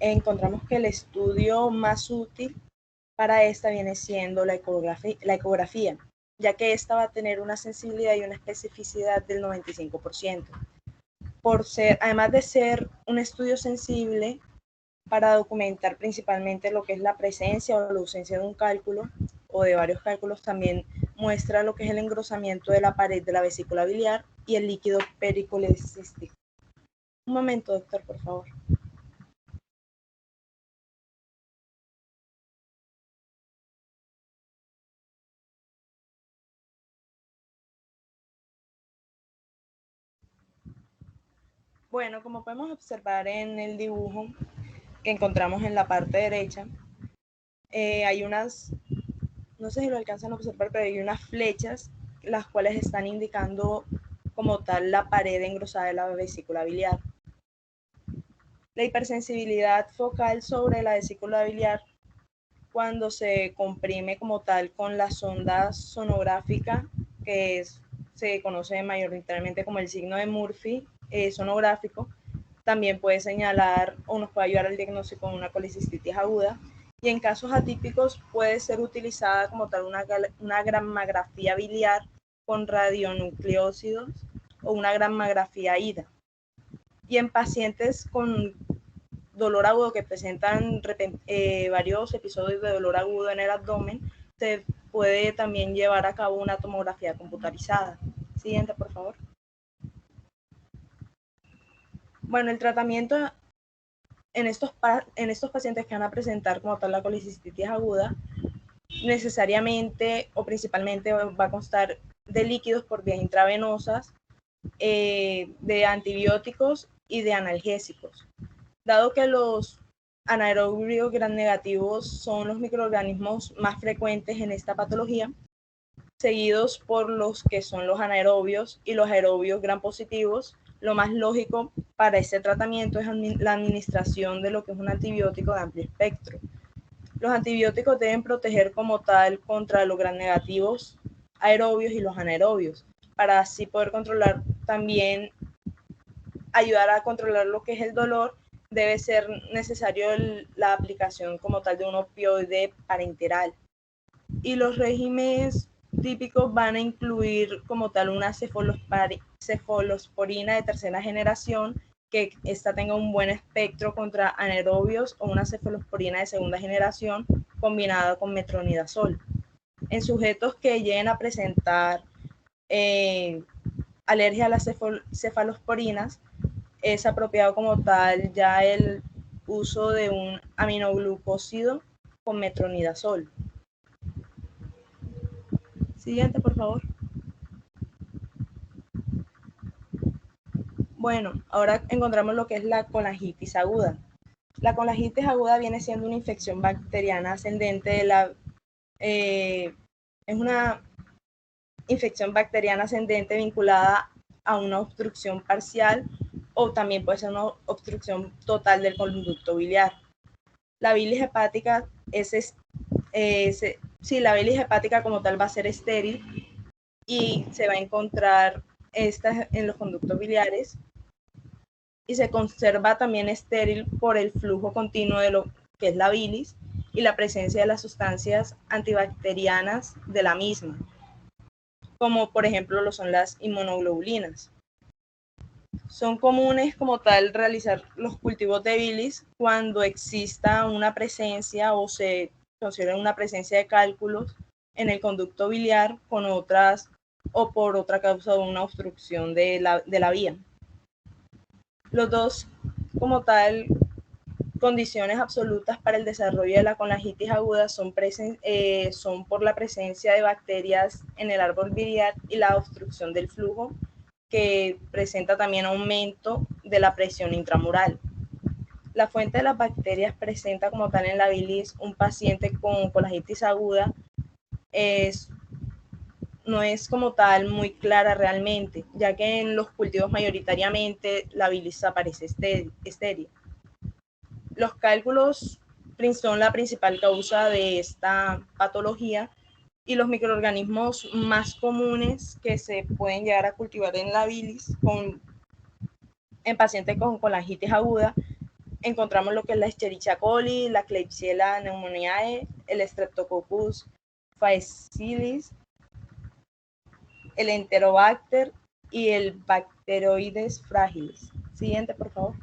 encontramos que el estudio más útil para esta viene siendo la ecografía, ya que esta va a tener una sensibilidad y una especificidad del 95%. Además de ser un estudio sensible para documentar principalmente lo que es la presencia o la ausencia de un cálculo o de varios cálculos, también muestra lo que es el engrosamiento de la pared de la vesícula biliar y el líquido pericolecístico. Un momento, doctor, por favor. Bueno, como podemos observar en el dibujo que encontramos en la parte derecha, hay unas, no sé si lo alcanzan a observar, pero hay unas flechas las cuales están indicando como tal la pared engrosada de la vesícula biliar. La hipersensibilidad focal sobre la vesícula biliar, cuando se comprime como tal con la sonda sonográfica, que se conoce mayoritariamente como el signo de Murphy sonográfico, también puede señalar o nos puede ayudar al diagnóstico de una colicistitis aguda, y en casos atípicos puede ser utilizada como tal una grammagrafía biliar con radionucleócidos o una grammagrafía IDA. Y en pacientes con dolor agudo que presentan varios episodios de dolor agudo en el abdomen, se puede también llevar a cabo una tomografía computarizada. Siguiente, por favor. Bueno, el tratamiento en estos pacientes que van a presentar como tal la colicistitis aguda, necesariamente o principalmente va a constar de líquidos por vías intravenosas, de antibióticos y de analgésicos. Dado que los anaerobios gram negativos son los microorganismos más frecuentes en esta patología, seguidos por los que son los anaerobios y los aerobios gram positivos, lo más lógico para este tratamiento es la administración de lo que es un antibiótico de amplio espectro. Los antibióticos deben proteger como tal contra los gram negativos aerobios y los anaerobios, para así poder controlar también, ayudar a controlar lo que es el dolor. Debe ser necesario la aplicación como tal de un opioide parenteral. Y los regímenes típicos van a incluir como tal una cefalosporina de tercera generación, que esta tenga un buen espectro contra anaerobios, o una cefalosporina de segunda generación combinada con metronidazol. En sujetos que lleguen a presentar alergia a las cefalosporinas, es apropiado como tal ya el uso de un aminoglucósido con metronidazol. Siguiente, por favor. Bueno, ahora encontramos lo que es la colangitis aguda. La colangitis aguda viene siendo una infección bacteriana ascendente es una infección bacteriana ascendente vinculada a una obstrucción parcial, o también puede ser una obstrucción total del conducto biliar. La bilis hepática la bilis hepática como tal va a ser estéril y se va a encontrar en los conductos biliares, y se conserva también estéril por el flujo continuo de lo que es la bilis y la presencia de las sustancias antibacterianas de la misma, como por ejemplo lo son las inmunoglobulinas. Son comunes como tal realizar los cultivos de bilis cuando exista una presencia o se considera una presencia de cálculos en el conducto biliar con otras o por otra causa de una obstrucción de la vía. Los dos como tal condiciones absolutas para el desarrollo de la colangitis aguda son por la presencia de bacterias en el árbol biliar y la obstrucción del flujo, que presenta también aumento de la presión intramural. La fuente de las bacterias presenta como tal en la bilis un paciente con colangitis aguda no es como tal muy clara realmente, ya que en los cultivos mayoritariamente la bilis aparece estéril. Los cálculos son la principal causa de esta patología, y los microorganismos más comunes que se pueden llegar a cultivar en la bilis en pacientes con colangitis aguda encontramos lo que es la Escherichia coli, la Klebsiella pneumoniae, el Streptococcus faecilis, el Enterobacter y el Bacteroides fragilis. Siguiente, por favor.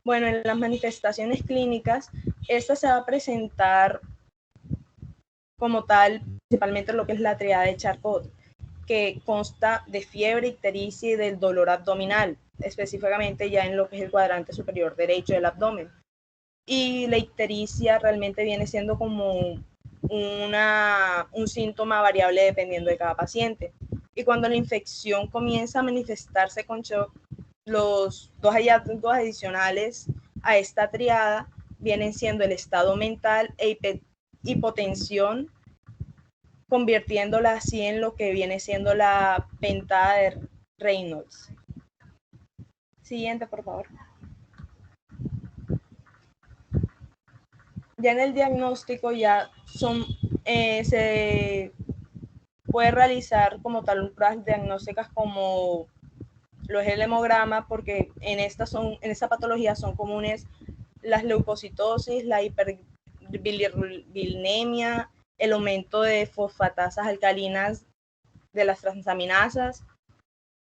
Bueno, en las manifestaciones clínicas, esta se va a presentar como tal, principalmente lo que es la triada de Charcot, que consta de fiebre, ictericia y del dolor abdominal, específicamente ya en lo que es el cuadrante superior derecho del abdomen. Y la ictericia realmente viene siendo como un síntoma variable dependiendo de cada paciente. Y cuando la infección comienza a manifestarse con shock, los dos hallazgos adicionales a esta triada vienen siendo el estado mental e hipotensión, convirtiéndola así en lo que viene siendo la pentada de Reynolds. Siguiente, por favor. Ya en el diagnóstico ya se puede realizar como tal pruebas diagnósticas como lo es el hemograma, porque en esta patología son comunes las leucocitosis, la hiperbilirubinemia, el aumento de fosfatasas alcalinas de las transaminasas.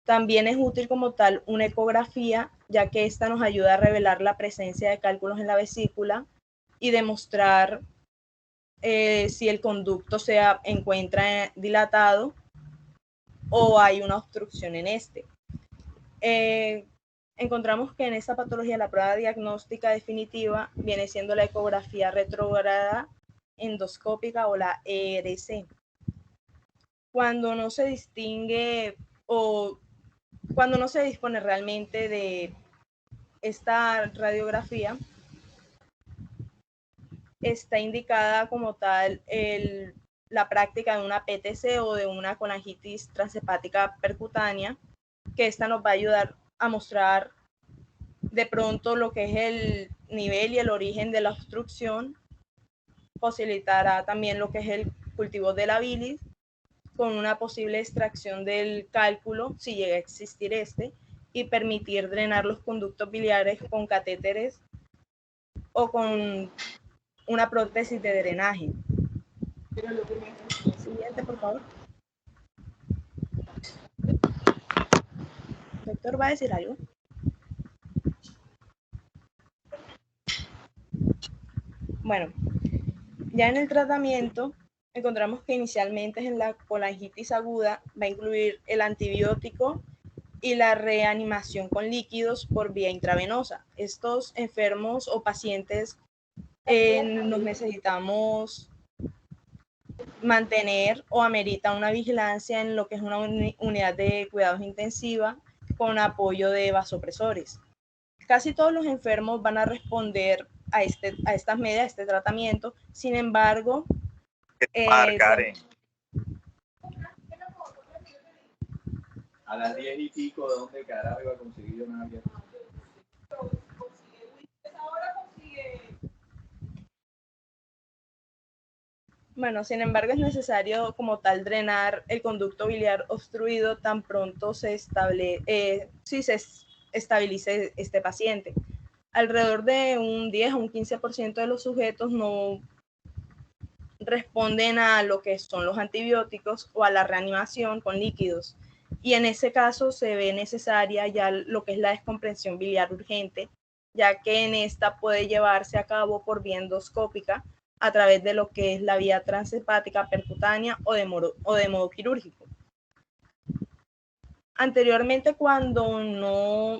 También es útil como tal una ecografía, ya que esta nos ayuda a revelar la presencia de cálculos en la vesícula y demostrar si el conducto se encuentra dilatado o hay una obstrucción en este. Encontramos que en esta patología la prueba diagnóstica definitiva viene siendo la ecografía retrógrada endoscópica o la ERC. Cuando no se distingue o cuando no se dispone realmente de esta radiografía, está indicada como tal la práctica de una PTC o de una colangitis transhepática percutánea, que esta nos va a ayudar a mostrar de pronto lo que es el nivel y el origen de la obstrucción, posibilitará también lo que es el cultivo de la bilis con una posible extracción del cálculo, si llega a existir este, y permitir drenar los conductos biliares con catéteres o con una prótesis de drenaje. Siguiente, por favor. Doctor, ¿va a decir algo? Bueno, ya en el tratamiento encontramos que inicialmente en la colangitis aguda va a incluir el antibiótico y la reanimación con líquidos por vía intravenosa. Estos enfermos o pacientes nos necesitamos mantener o amerita una vigilancia en lo que es una unidad de cuidados intensiva con apoyo de vasopresores. Casi todos los enfermos van a responder a estas medidas, a este tratamiento. Sin embargo, Karen. A las 10 y pico, ¿de dónde carajo iba a conseguir yo nada? Bueno, sin embargo, es necesario como tal drenar el conducto biliar obstruido tan pronto se estabilice este paciente. Alrededor de un 10 o un 15% de los sujetos no responden a lo que son los antibióticos o a la reanimación con líquidos. Y en ese caso se ve necesaria ya lo que es la descompresión biliar urgente, ya que en esta puede llevarse a cabo por vía endoscópica a través de lo que es la vía transhepática percutánea o de modo quirúrgico. Anteriormente, cuando no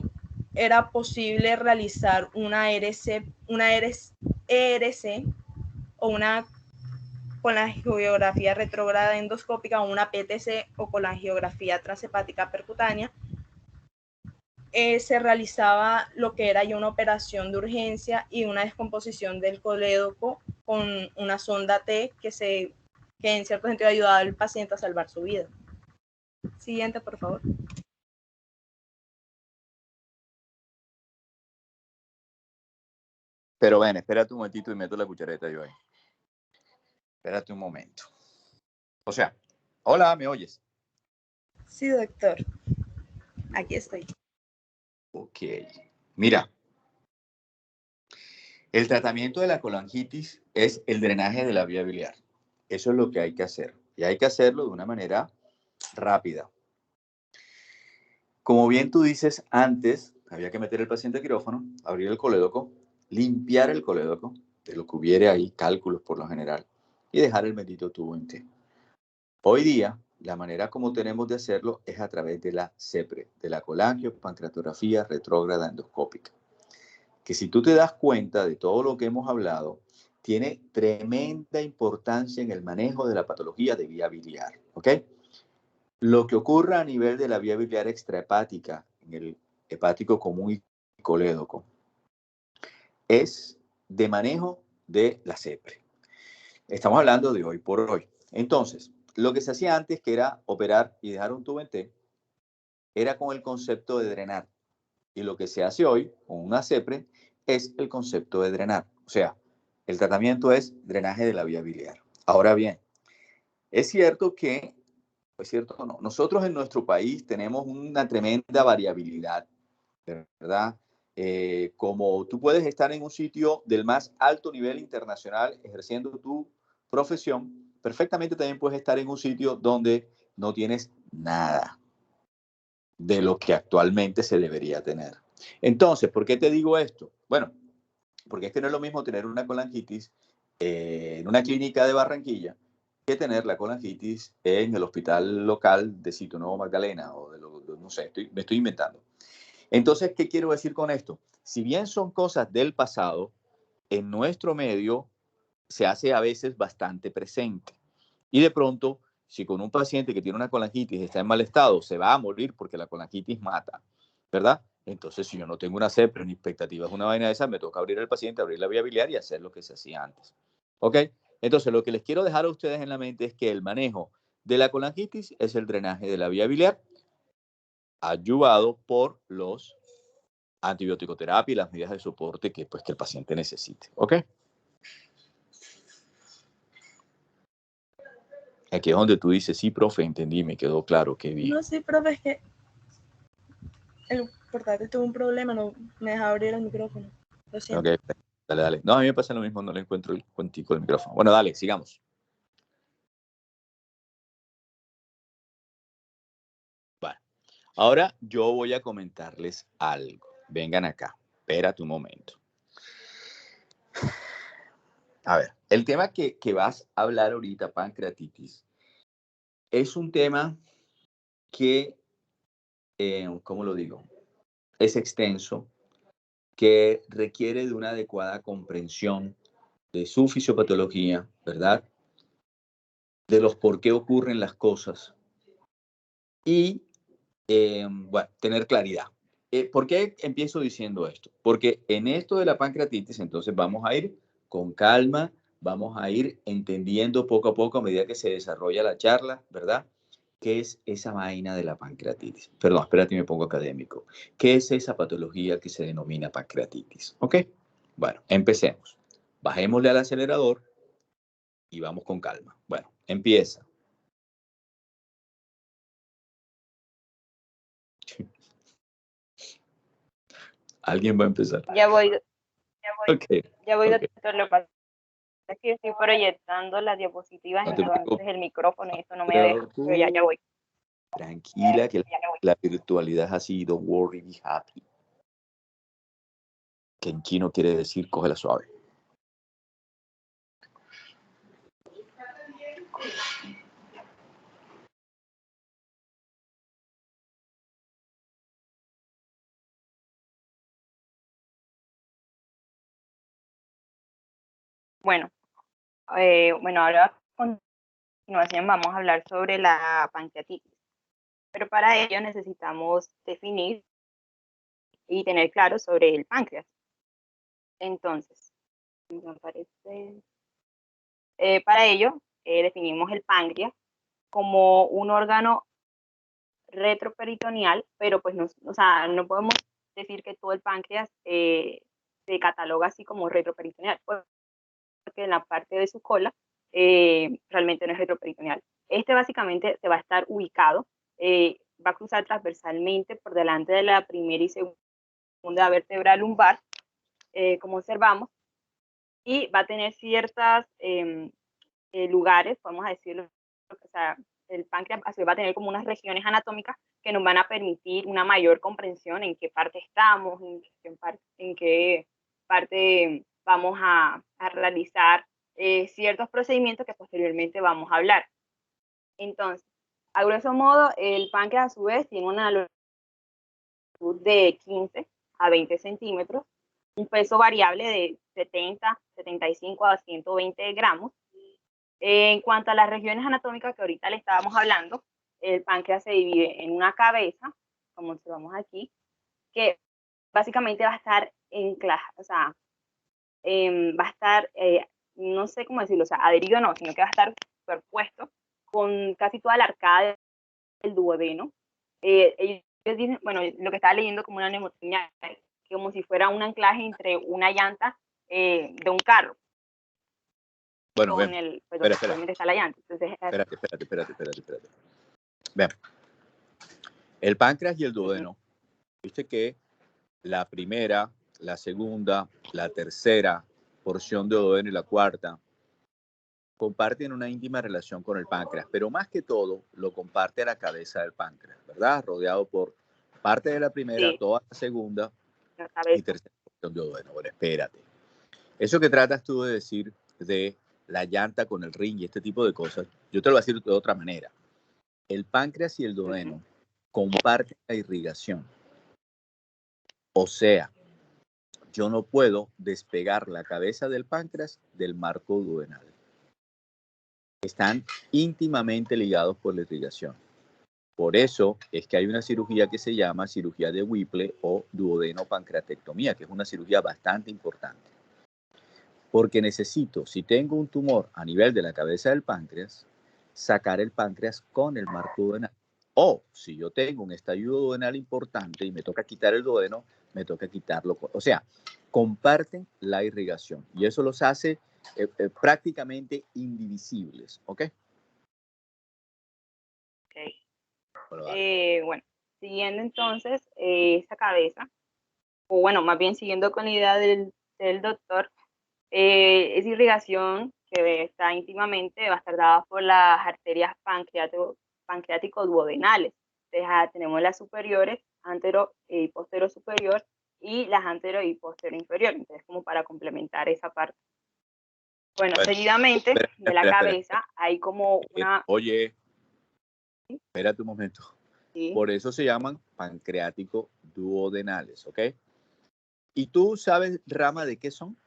era posible realizar una ERC o una colangiografía retrógrada endoscópica o una PTC o colangiografía transhepática percutánea, se realizaba lo que era ya una operación de urgencia y una descomposición del colédoco con una sonda T que en cierto sentido ayudaba al paciente a salvar su vida. Siguiente, por favor. Pero ven, espérate un momentito y meto la cuchareta yo ahí. Espérate un momento. O sea, hola, ¿me oyes? Sí, doctor. Aquí estoy. Ok. Mira, el tratamiento de la colangitis es el drenaje de la vía biliar. Eso es lo que hay que hacer. Y hay que hacerlo de una manera rápida. Como bien tú dices, antes había que meter el paciente a quirófano, abrir el colédoco, limpiar el colédoco, de lo que hubiere ahí, cálculos por lo general, y dejar el bendito tubo en T. Hoy día, la manera como tenemos de hacerlo es a través de la CEPRE, de la colangiopancreatografía retrógrada endoscópica, que si tú te das cuenta de todo lo que hemos hablado, tiene tremenda importancia en el manejo de la patología de vía biliar, ¿ok? Lo que ocurra a nivel de la vía biliar extrahepática, en el hepático común y colédoco, es de manejo de la CEPRE. Estamos hablando de hoy por hoy. Entonces, lo que se hacía antes, que era operar y dejar un tubo en T, era con el concepto de drenar. Y lo que se hace hoy con una CEPRE es el concepto de drenar. O sea, el tratamiento es drenaje de la vía biliar. Ahora bien, es cierto que, es cierto o no, nosotros en nuestro país tenemos una tremenda variabilidad, ¿verdad? Como tú puedes estar en un sitio del más alto nivel internacional ejerciendo tu profesión, perfectamente también puedes estar en un sitio donde no tienes nada de lo que actualmente se debería tener. Entonces, ¿por qué te digo esto? Bueno, porque es que no es lo mismo tener una colangitis en una clínica de Barranquilla que tener la colangitis en el hospital local de Sitio Nuevo Magdalena o no sé, me estoy inventando. Entonces, ¿qué quiero decir con esto? Si bien son cosas del pasado, en nuestro medio se hace a veces bastante presente. Y de pronto, si con un paciente que tiene una colangitis está en mal estado, se va a morir porque la colangitis mata, ¿verdad? Entonces, si yo no tengo una CEPRE ni expectativas, una vaina de esa, me toca abrir el paciente, abrir la vía biliar y hacer lo que se hacía antes. ¿Ok? Entonces, lo que les quiero dejar a ustedes en la mente es que el manejo de la colangitis es el drenaje de la vía biliar, ayudado por los antibiótico-terapia y las medidas de soporte que, pues, que el paciente necesite. ¿Ok? Aquí es donde tú dices, sí, profe, entendí, me quedó claro, qué bien. No, sí, profe, es que el portátil tuvo un problema, no me dejaba abrir el micrófono. Lo siento. Ok, dale, dale. No, a mí me pasa lo mismo, no le encuentro el cuentico del micrófono. Bueno, dale, sigamos. Bueno, ahora yo voy a comentarles algo. Vengan acá, espérate un momento. A ver, el tema que vas a hablar ahorita, pancreatitis, es un tema que, ¿cómo lo digo? Es extenso, que requiere de una adecuada comprensión de su fisiopatología, ¿verdad? De los por qué ocurren las cosas y, bueno, tener claridad. ¿Por qué empiezo diciendo esto? Porque en esto de la pancreatitis, entonces vamos a ir con calma, vamos a ir entendiendo poco a poco a medida que se desarrolla la charla, ¿verdad? ¿Qué es esa vaina de la pancreatitis? Perdón, espérate, me pongo académico. ¿Qué es esa patología que se denomina pancreatitis? ¿Ok? Bueno, empecemos. Bajémosle al acelerador y vamos con calma. Bueno, empieza. ¿Alguien va a empezar? Ya voy, Ok, ok. doctor. Lo que pasa es que estoy proyectando las diapositivas, No te entonces preocupes. el micrófono y esto no me deja. Pero ya voy. Tranquila, que la virtualidad es así. Don't worry, be happy. Que en chino quiere decir cógela suave. Bueno, ahora a continuación vamos a hablar sobre la pancreatitis. Pero para ello necesitamos definir y tener claro sobre el páncreas. Entonces, me parece, para ello definimos el páncreas como un órgano retroperitoneal, pero pues no, o sea, no podemos decir que todo el páncreas se cataloga así como retroperitoneal, porque en la parte de su cola realmente no es retroperitoneal. Este básicamente se va a estar ubicado va a cruzar transversalmente por delante de la primera y segunda vértebra lumbar, como observamos, y va a tener ciertos lugares, podemos decirlo, o sea, el páncreas va a tener como unas regiones anatómicas que nos van a permitir una mayor comprensión en qué parte estamos, en qué parte vamos a realizar ciertos procedimientos que posteriormente vamos a hablar. Entonces, a grosso modo, el páncreas a su vez tiene una longitud de 15 a 20 centímetros, un peso variable de 70, 75 a 120 gramos. En cuanto a las regiones anatómicas que ahorita le estábamos hablando, el páncreas se divide en una cabeza, como observamos aquí, que básicamente va a estar o sea, va a estar, no sé cómo decirlo, o sea, adherido no, sino que va a estar superpuesto con casi toda la arcada del duodeno. Ellos dicen, bueno, lo que estaba leyendo como una mnemotécnica, como si fuera un anclaje entre una llanta de un carro. Bueno, Con ven. el, pues, Espera. obviamente está la llanta. Entonces, Espérate. Ven. El páncreas y el duodeno. Viste que la primera, la segunda, la tercera porción de duodeno y la cuarta comparten una íntima relación con el páncreas, pero más que todo lo comparte la cabeza del páncreas, ¿verdad? Rodeado por parte de la primera, sí, toda la segunda la y cabeza. tercera porción de duodeno. Bueno, espérate. Eso que tratas tú de decir de la llanta con el ring y este tipo de cosas, yo te lo voy a decir de otra manera. El páncreas y el duodeno comparten la irrigación. O sea, yo no puedo despegar la cabeza del páncreas del marco duodenal. Están íntimamente ligados por la irrigación. Por eso es que hay una cirugía que se llama cirugía de Whipple o duodenopancreatectomía, que es una cirugía bastante importante. Porque necesito, si tengo un tumor a nivel de la cabeza del páncreas, sacar el páncreas con el marco duodenal. O si yo tengo un estallido duodenal importante y me toca quitar el duodeno, me toca quitarlo. O sea, comparten la irrigación y eso los hace prácticamente indivisibles, ¿ok? Okay. Bueno, Bueno, siguiendo entonces esa cabeza, o bueno, más bien siguiendo con la idea del doctor, esa irrigación que está íntimamente va a estar dada por las arterias pancreático-duodenales. Entonces, tenemos las superiores, antero y posterior superior, y las antero y posterior inferior. Entonces, como para complementar esa parte. Bueno, seguidamente de la cabeza hay como una... Oye, espérate un momento. Sí. Por eso se llaman pancreático duodenales, ¿ok? ¿Y tú sabes, Rama, de qué son?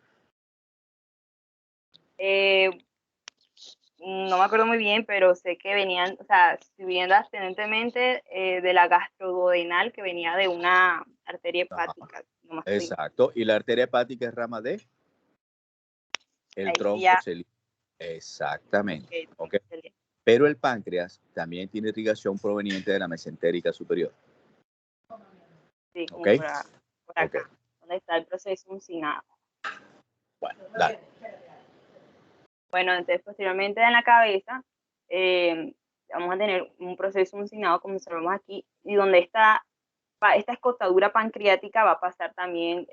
No me acuerdo muy bien, pero sé que venían, o sea, viendo ascendentemente de la gastroduodenal, que venía de una arteria hepática. No Exacto. ¿Y la arteria hepática es rama de? El tronco celíaco. Exactamente. Okay. Pero el páncreas también tiene irrigación proveniente de la mesentérica superior. Sí, como ¿Okay? por acá, donde está el proceso uncinado. Bueno, dale. Bueno, entonces posteriormente en la cabeza vamos a tener un proceso uncinado, como observamos aquí, y donde esta escotadura pancreática va a pasar también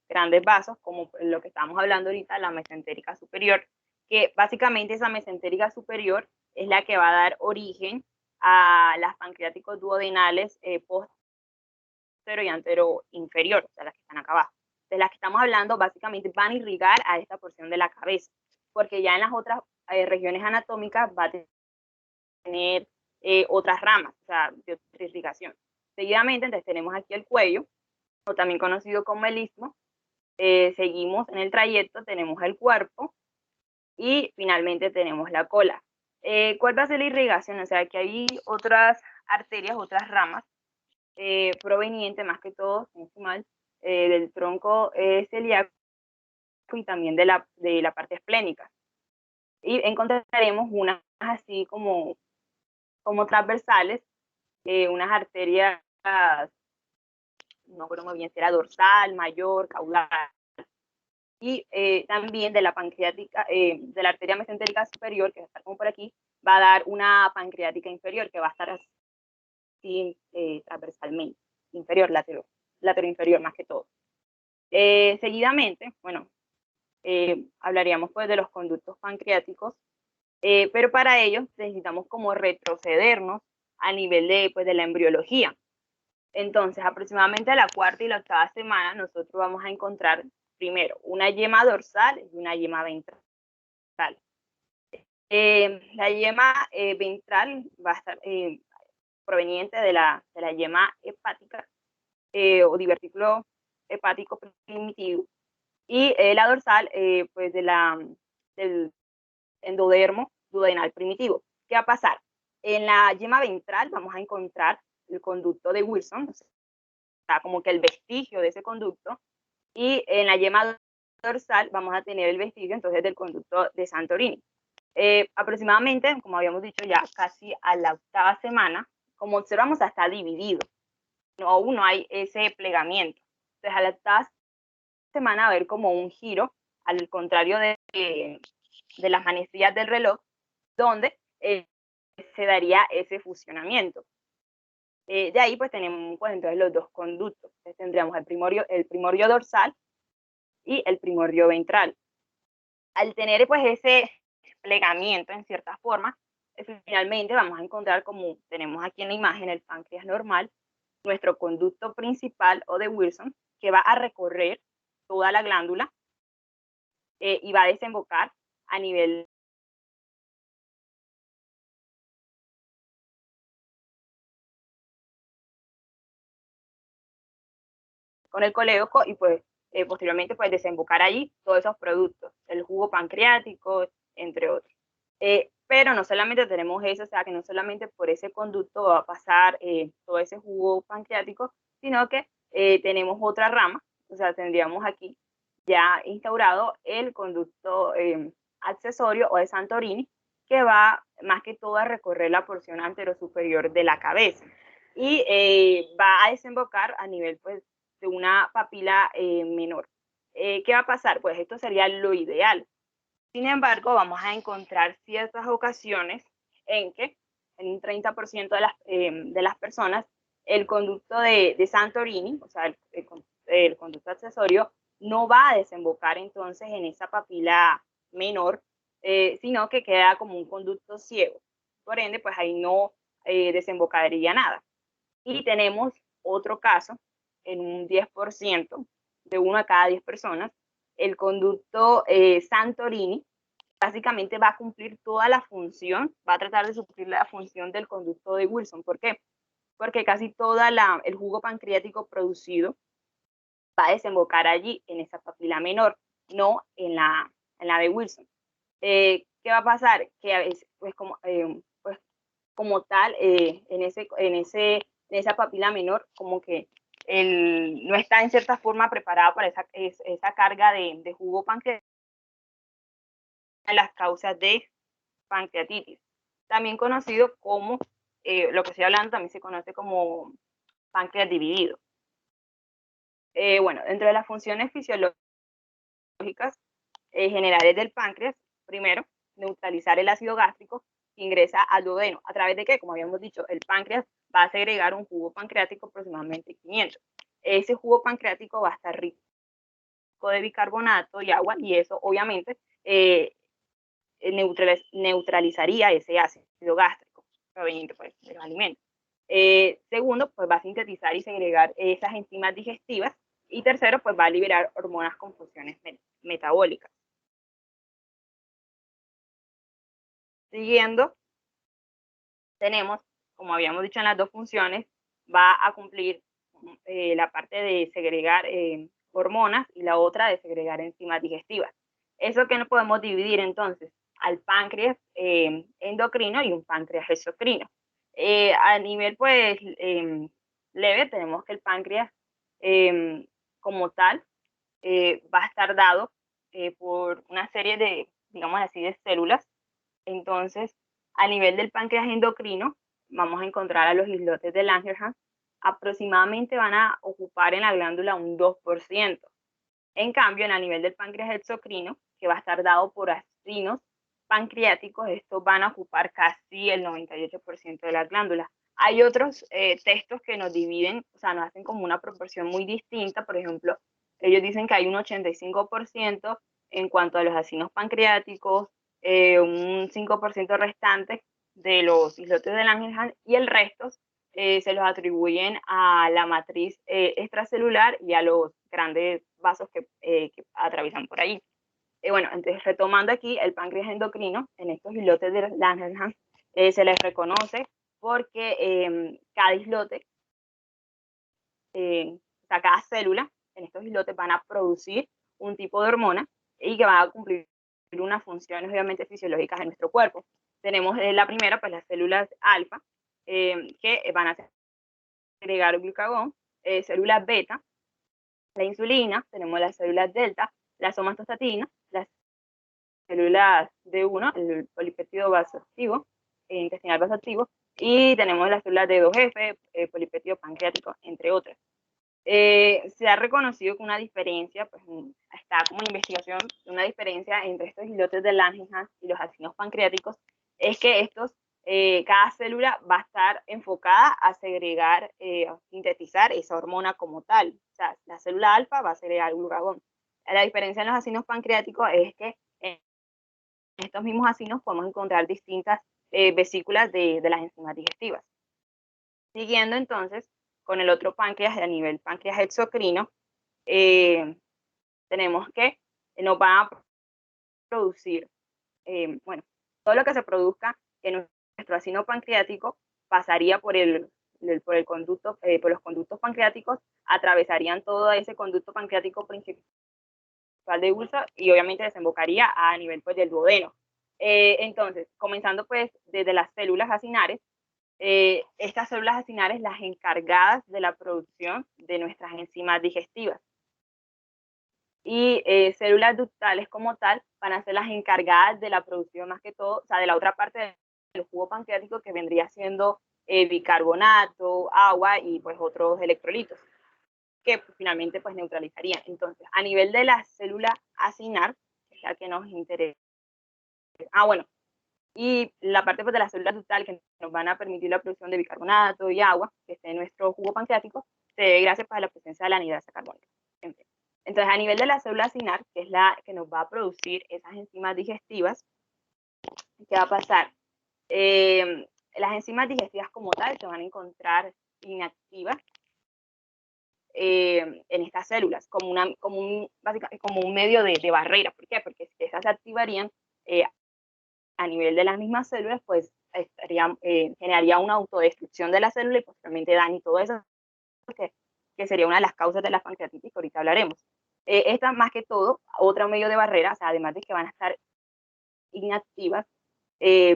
grandes vasos, como lo que estamos hablando ahorita, la mesentérica superior, que básicamente esa mesentérica superior es la que va a dar origen a las pancreáticos duodenales posterior y antero inferior, o sea, las que están acá abajo. De las que estamos hablando, básicamente van a irrigar a esta porción de la cabeza, porque ya en las otras regiones anatómicas va a tener otras ramas, o sea, de otra irrigación. Seguidamente, entonces tenemos aquí el cuello, o también conocido como el istmo. Seguimos en el trayecto, tenemos el cuerpo y finalmente tenemos la cola. ¿Cuál va a ser la irrigación? O sea, que hay otras arterias, otras ramas provenientes más que todo, del tronco celíaco y también de la parte esplénica. Y encontraremos unas así como transversales, unas arterias, no recuerdo muy bien si era dorsal, mayor, caudal, y también de la pancreática, de la arteria mesentérica superior, que va a estar como por aquí, va a dar una pancreática inferior, que va a estar sí, transversalmente, inferior, lateral inferior más que todo. Seguidamente, bueno, hablaríamos pues de los conductos pancreáticos, pero para ello necesitamos como retrocedernos a nivel de, pues, de la embriología. Entonces, aproximadamente a la cuarta y la octava semana, nosotros vamos a encontrar primero una yema dorsal y una yema ventral. La yema ventral va a estar proveniente de la yema hepática o divertículo hepático primitivo, y la dorsal pues del endodermo duodenal primitivo. ¿Qué va a pasar? En la yema ventral vamos a encontrar el conducto de Wilson, o sea, como que el vestigio de ese conducto, y en la yema dorsal vamos a tener el vestigio entonces del conducto de Santorini. Aproximadamente, como habíamos dicho ya, casi a la octava semana, como observamos, está dividido. No, aún no hay ese plegamiento. Entonces, a la octava semana va a haber como un giro, al contrario de las manecillas del reloj, donde se daría ese fusionamiento. De ahí pues tenemos pues, entonces los dos conductos. Entonces, tendríamos el primorio dorsal y el primorio ventral. Al tener pues ese plegamiento en cierta forma, finalmente vamos a encontrar, como tenemos aquí en la imagen, el páncreas normal, nuestro conducto principal o de Wilson, que va a recorrer toda la glándula y va a desembocar a nivel con el colédoco y pues posteriormente pues desembocar allí todos esos productos, el jugo pancreático, entre otros. Pero no solamente tenemos eso, o sea que no solamente por ese conducto va a pasar todo ese jugo pancreático, sino que tenemos otra rama, o sea, tendríamos aquí ya instaurado el conducto accesorio o de Santorini, que va más que todo a recorrer la porción anterosuperior de la cabeza y va a desembocar a nivel pues de una papila menor. ¿Qué va a pasar? Pues esto sería lo ideal. Sin embargo, vamos a encontrar ciertas ocasiones en que en un 30% de las personas el conducto de Santorini, o sea, el conducto accesorio, no va a desembocar entonces en esa papila menor, sino que queda como un conducto ciego. Por ende, pues ahí no desembocaría nada. Y tenemos otro caso, en un 10%, de 1 a cada 10 personas, el conducto Santorini básicamente va a cumplir toda la función, va a tratar de suplir la función del conducto de Wilson. ¿Por qué? Porque casi todo el jugo pancreático producido va a desembocar allí, en esa papila menor, no en la de Wilson. ¿Qué va a pasar? Que a veces, pues como tal, en esa papila menor, como que no está en cierta forma preparado para esa carga de jugo pancreático, las causas de pancreatitis. También conocido como, lo que estoy hablando también se conoce como páncreas dividido. Bueno, dentro de las funciones fisiológicas generales del páncreas, primero, neutralizar el ácido gástrico que ingresa al duodeno. ¿A través de qué? Como habíamos dicho, el páncreas va a segregar un jugo pancreático aproximadamente 500. Ese jugo pancreático va a estar rico de bicarbonato y agua, y eso obviamente neutralizaría ese ácido gástrico proveniente pues, de los alimentos. Segundo, pues va a sintetizar y segregar esas enzimas digestivas. Y tercero, pues va a liberar hormonas con funciones metabólicas. Siguiendo, tenemos, como habíamos dicho en las dos funciones, va a cumplir la parte de segregar hormonas y la otra de segregar enzimas digestivas. Eso que no podemos dividir entonces al páncreas endocrino y un páncreas exocrino. A nivel pues leve tenemos que el páncreas como tal va a estar dado por una serie de, digamos así, de células. Entonces, a nivel del páncreas endocrino, vamos a encontrar a los islotes de Langerhans, aproximadamente van a ocupar en la glándula un 2%. En cambio, a nivel del páncreas exocrino, que va a estar dado por astrinos pancreáticos, estos van a ocupar casi el 98% de las glándulas. Hay otros textos que nos dividen, o sea, nos hacen como una proporción muy distinta. Por ejemplo, ellos dicen que hay un 85% en cuanto a los acinos pancreáticos, un 5% restante de los islotes de Langerhans, y el resto se los atribuyen a la matriz extracelular y a los grandes vasos que atraviesan por ahí. Bueno, entonces retomando aquí, el páncreas endocrino, en estos islotes de Langerhans, se les reconoce porque cada islote, o sea, cada célula en estos islotes van a producir un tipo de hormona y que va a cumplir unas funciones obviamente fisiológicas en nuestro cuerpo. Tenemos la primera, pues las células alfa, que van a segregar glucagón, células beta, la insulina, tenemos las células delta, la somatostatina, las células D1, el polipéptido vasoactivo, intestinal vasoactivo, y tenemos las células D2F, polipéptido pancreático, entre otras. Se ha reconocido que una diferencia, pues está como investigación, una diferencia entre estos islotes de Langerhans y los acinos pancreáticos, es que estos, cada célula va a estar enfocada a segregar, a sintetizar esa hormona como tal. O sea, la célula alfa va a segregar glucagón. La diferencia en los acinos pancreáticos es que en estos mismos acinos podemos encontrar distintas vesículas de las enzimas digestivas. Siguiendo entonces con el otro páncreas, a nivel páncreas exocrino, tenemos que nos van a producir, bueno, todo lo que se produzca en nuestro acino pancreático pasaría por conducto, por los conductos pancreáticos, atravesarían todo ese conducto pancreático principal de uso y obviamente desembocaría a nivel pues del duodeno. Entonces, comenzando pues desde las células acinares, estas células acinares las encargadas de la producción de nuestras enzimas digestivas. Y células ductales como tal van a ser las encargadas de la producción más que todo, o sea, de la otra parte del jugo pancreático que vendría siendo bicarbonato, agua y pues otros electrolitos que pues, finalmente pues neutralizarían. Entonces, a nivel de la célula acinar, que es la que nos interesa. Bueno, y la parte pues, de las células ductales que nos van a permitir la producción de bicarbonato y agua, que esté en nuestro jugo pancreático, se debe gracias pues, a la presencia de la anhidrasa carbónica. Entonces, a nivel de la célula acinar, que es la que nos va a producir esas enzimas digestivas, ¿qué va a pasar? Las enzimas digestivas como tal se van a encontrar inactivas en estas células, como un medio de barrera. ¿Por qué? Porque si esas se activarían a nivel de las mismas células, pues generaría una autodestrucción de la célula y posteriormente daño y todo eso, que sería una de las causas de la pancreatitis que ahorita hablaremos. Esta más que todo, otro medio de barrera, o sea, además de que van a estar inactivas,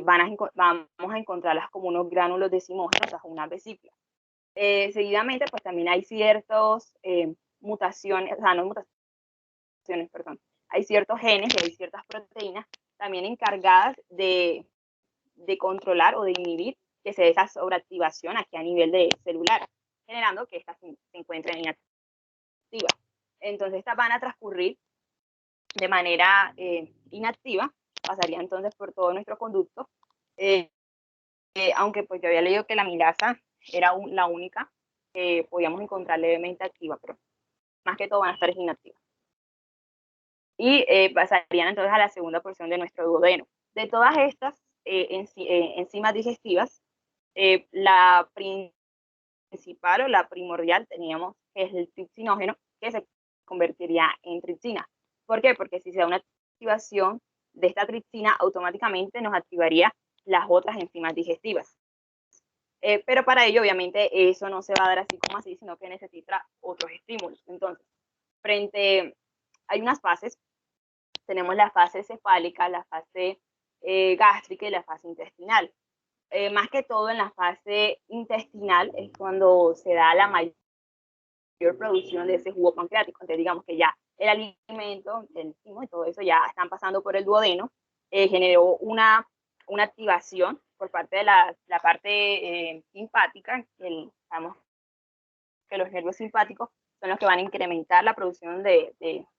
vamos a encontrarlas como unos gránulos decimógenos, o sea, unas vesículas. Seguidamente, pues también hay ciertas mutaciones, o sea, no mutaciones, perdón, hay ciertos genes y hay ciertas proteínas también encargadas de controlar o de inhibir que se dé esa sobreactivación aquí a nivel de celular, generando que estas se encuentren inactivas. Entonces, estas van a transcurrir de manera inactiva, pasaría entonces por todo nuestro conducto, aunque pues yo había leído que la amilasa era la única que podíamos encontrar levemente activa, pero más que todo van a estar inactivas. Y pasarían entonces a la segunda porción de nuestro duodeno. De todas estas enzimas digestivas, la principal o la primordial teníamos que es el tripsinógeno, que se convertiría en tripsina. ¿Por qué? Porque si se da una activación de esta tripsina, automáticamente nos activaría las otras enzimas digestivas. Pero para ello, obviamente, eso no se va a dar así como así, sino que necesita otros estímulos. Entonces, hay unas fases. Tenemos la fase cefálica, la fase gástrica y la fase intestinal. Más que todo en la fase intestinal es cuando se da la mayor producción de ese jugo pancreático. Entonces digamos que ya el alimento, el enzima y todo eso ya están pasando por el duodeno, generó una activación por parte de la parte simpática, sabemos que los nervios simpáticos son los que van a incrementar la producción de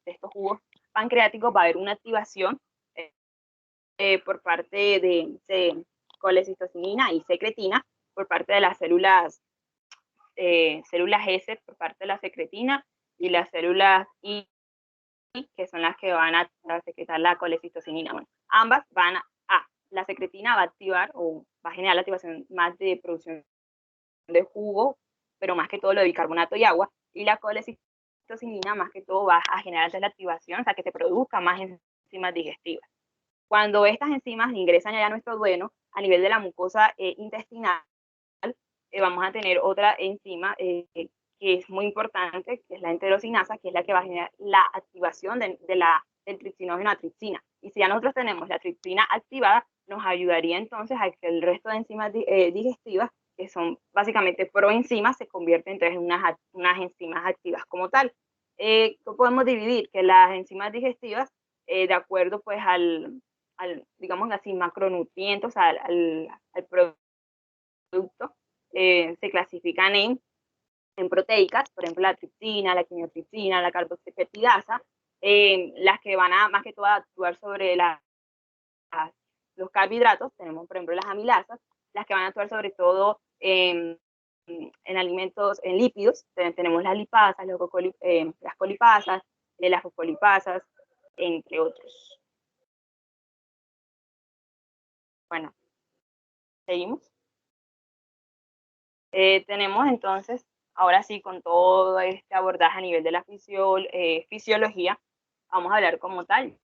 estos jugos pancreáticos. Va a haber una activación por parte de colecitocinina y secretina, por parte de las células S por parte de la secretina y las células I, que son las que van a secretar la colecitocinina. Bueno, ambas van la secretina va a activar o va a generar la activación más de producción de jugo, pero más que todo lo de bicarbonato y agua, y la colecitocinina más que todo va a generar la activación, o sea, que se produzca más enzimas digestivas. Cuando estas enzimas ingresan ya a nuestro duodeno, a nivel de la mucosa intestinal, vamos a tener otra enzima que es muy importante, que es la enterocinasa, que es la que va a generar la activación del tripsinógeno a tripsina. Y si ya nosotros tenemos la tripsina activada, nos ayudaría entonces a que el resto de enzimas digestivas, que son básicamente proenzimas, se convierten entonces en unas enzimas activas como tal. Podemos dividir que las enzimas digestivas, de acuerdo pues al digamos así, macronutrientes, al producto, se clasifican en proteicas, por ejemplo la tripsina, la quimiotripsina, la carboxipeptidasa, las que van a más que todo a actuar sobre los carbohidratos, tenemos por ejemplo las amilasas, las que van a actuar sobre todo en alimentos, en lípidos, tenemos las lipasas, las colipasas, las fosfolipasas, entre otros. Bueno, seguimos. Tenemos entonces, ahora sí, con todo este abordaje a nivel de la fisiología, vamos a hablar como tal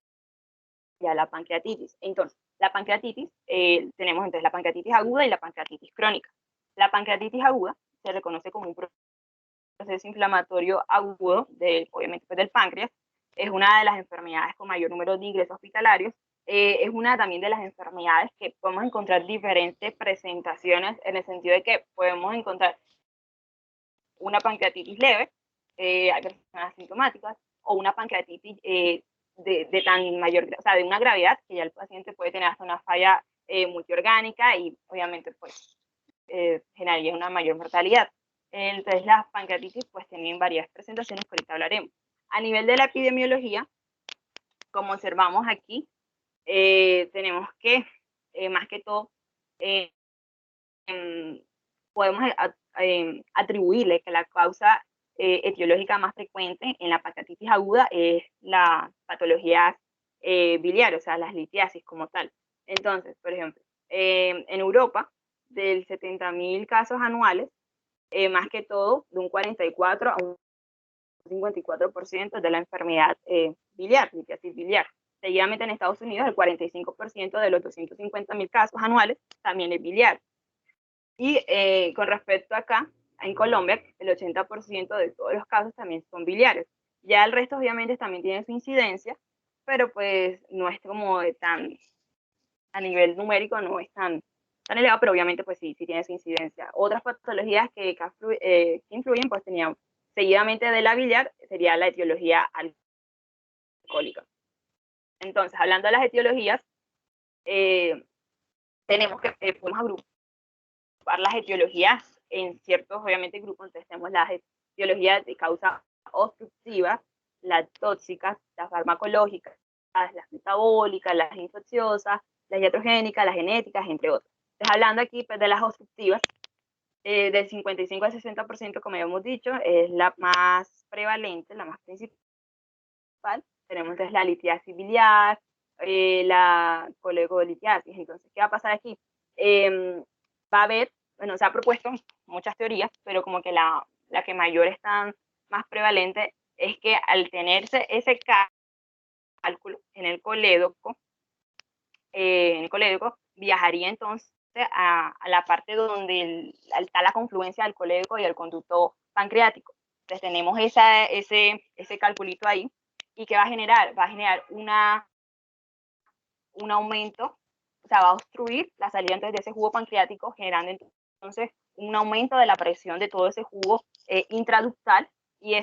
ya la pancreatitis. Entonces, la pancreatitis, tenemos entonces la pancreatitis aguda y la pancreatitis crónica. La pancreatitis aguda se reconoce como un proceso inflamatorio agudo, obviamente pues del páncreas, es una de las enfermedades con mayor número de ingresos hospitalarios, es una también de las enfermedades que podemos encontrar diferentes presentaciones en el sentido de que podemos encontrar una pancreatitis leve, hay personas asintomáticas, o una pancreatitis de tan mayor, o sea, de una gravedad que ya el paciente puede tener hasta una falla multiorgánica y obviamente pues generaría una mayor mortalidad. Entonces las pancreatitis pues tienen varias presentaciones que ahorita hablaremos. A nivel de la epidemiología, como observamos aquí, tenemos que, más que todo, podemos atribuirle que la causa etiológica más frecuente en la pancreatitis aguda es la patología biliar, o sea, las litiasis como tal. Entonces, por ejemplo, en Europa, del 70.000 casos anuales, más que todo, de un 44 a un 54% de la enfermedad biliar, litiasis biliar. Seguidamente en Estados Unidos, el 45% de los 250.000 casos anuales también es biliar. Y con respecto acá, en Colombia, el 80% de todos los casos también son biliares. Ya el resto obviamente también tiene su incidencia, pero pues no es como de tan, a nivel numérico no es tan elevado, pero obviamente pues sí tiene su incidencia. Otras patologías que influyen, pues tenían seguidamente de la biliar, sería la etiología alcohólica. Entonces, hablando de las etiologías, tenemos que, podemos agrupar las etiologías en ciertos, obviamente, grupos. Entonces tenemos las etiologías de causa obstructiva, las tóxicas, las farmacológicas, las metabólicas, las infecciosas, las iatrogénicas, las genéticas, entre otras. Entonces, hablando aquí pues, de las obstructivas, del 55 al 60%, como habíamos dicho, es la más prevalente, la más principal. Tenemos entonces la litiasis biliar, la colegolitiasis. Entonces, ¿qué va a pasar aquí? Va a haber, bueno, se ha propuesto muchas teorías, pero como que la que mayor está más prevalente es que al tenerse ese cálculo en el colédoco, viajaría entonces a la parte donde está la confluencia del colédoco y el conducto pancreático. Entonces tenemos ese calculito ahí. ¿Y qué va a generar? Va a generar un aumento, o sea, va a obstruir la salida entonces de ese jugo pancreático, generando entonces un aumento de la presión de todo ese jugo intraductal, y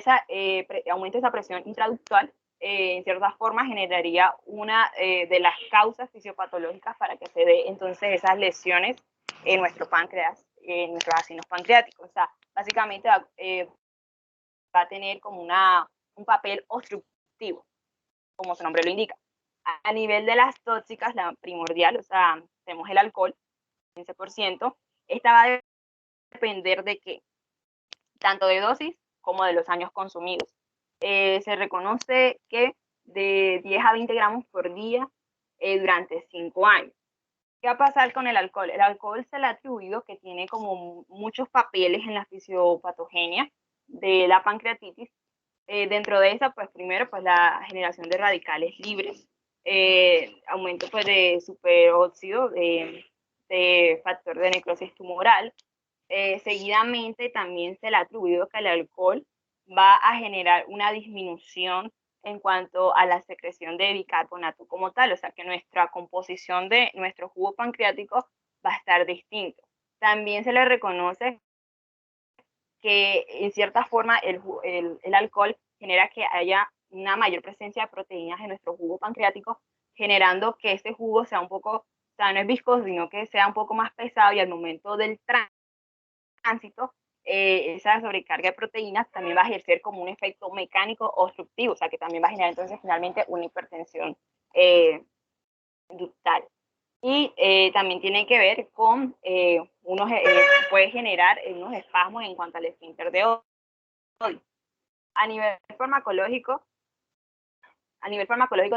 aumento de esa presión intraductal en cierta forma generaría una de las causas fisiopatológicas para que se dé entonces esas lesiones en nuestro páncreas, en nuestros vacinos pancreáticos. O sea, básicamente va a tener como un papel obstructivo, como su nombre lo indica. A nivel de las tóxicas, la primordial, o sea, tenemos el alcohol, 15%, esta va a depender de qué, tanto de dosis como de los años consumidos. Se reconoce que de 10 a 20 gramos por día durante 5 años. ¿Qué va a pasar con el alcohol? El alcohol se le ha atribuido que tiene como muchos papeles en la fisiopatogenia de la pancreatitis. Dentro de esa, pues primero, pues la generación de radicales libres, aumento pues de superóxido, de factor de necrosis tumoral. Seguidamente también se le ha atribuido que el alcohol va a generar una disminución en cuanto a la secreción de bicarbonato como tal, o sea que nuestra composición de nuestro jugo pancreático va a estar distinto. También se le reconoce que en cierta forma el alcohol genera que haya una mayor presencia de proteínas en nuestro jugo pancreático, generando que ese jugo sea un poco, o sea, no es viscoso, sino que sea un poco más pesado, y al momento del tránsito, esa sobrecarga de proteínas también va a ejercer como un efecto mecánico obstructivo, o sea, que también va a generar entonces finalmente una hipertensión ductal. Y también tiene que ver con puede generar unos espasmos en cuanto al esfínter de Oddi. A nivel farmacológico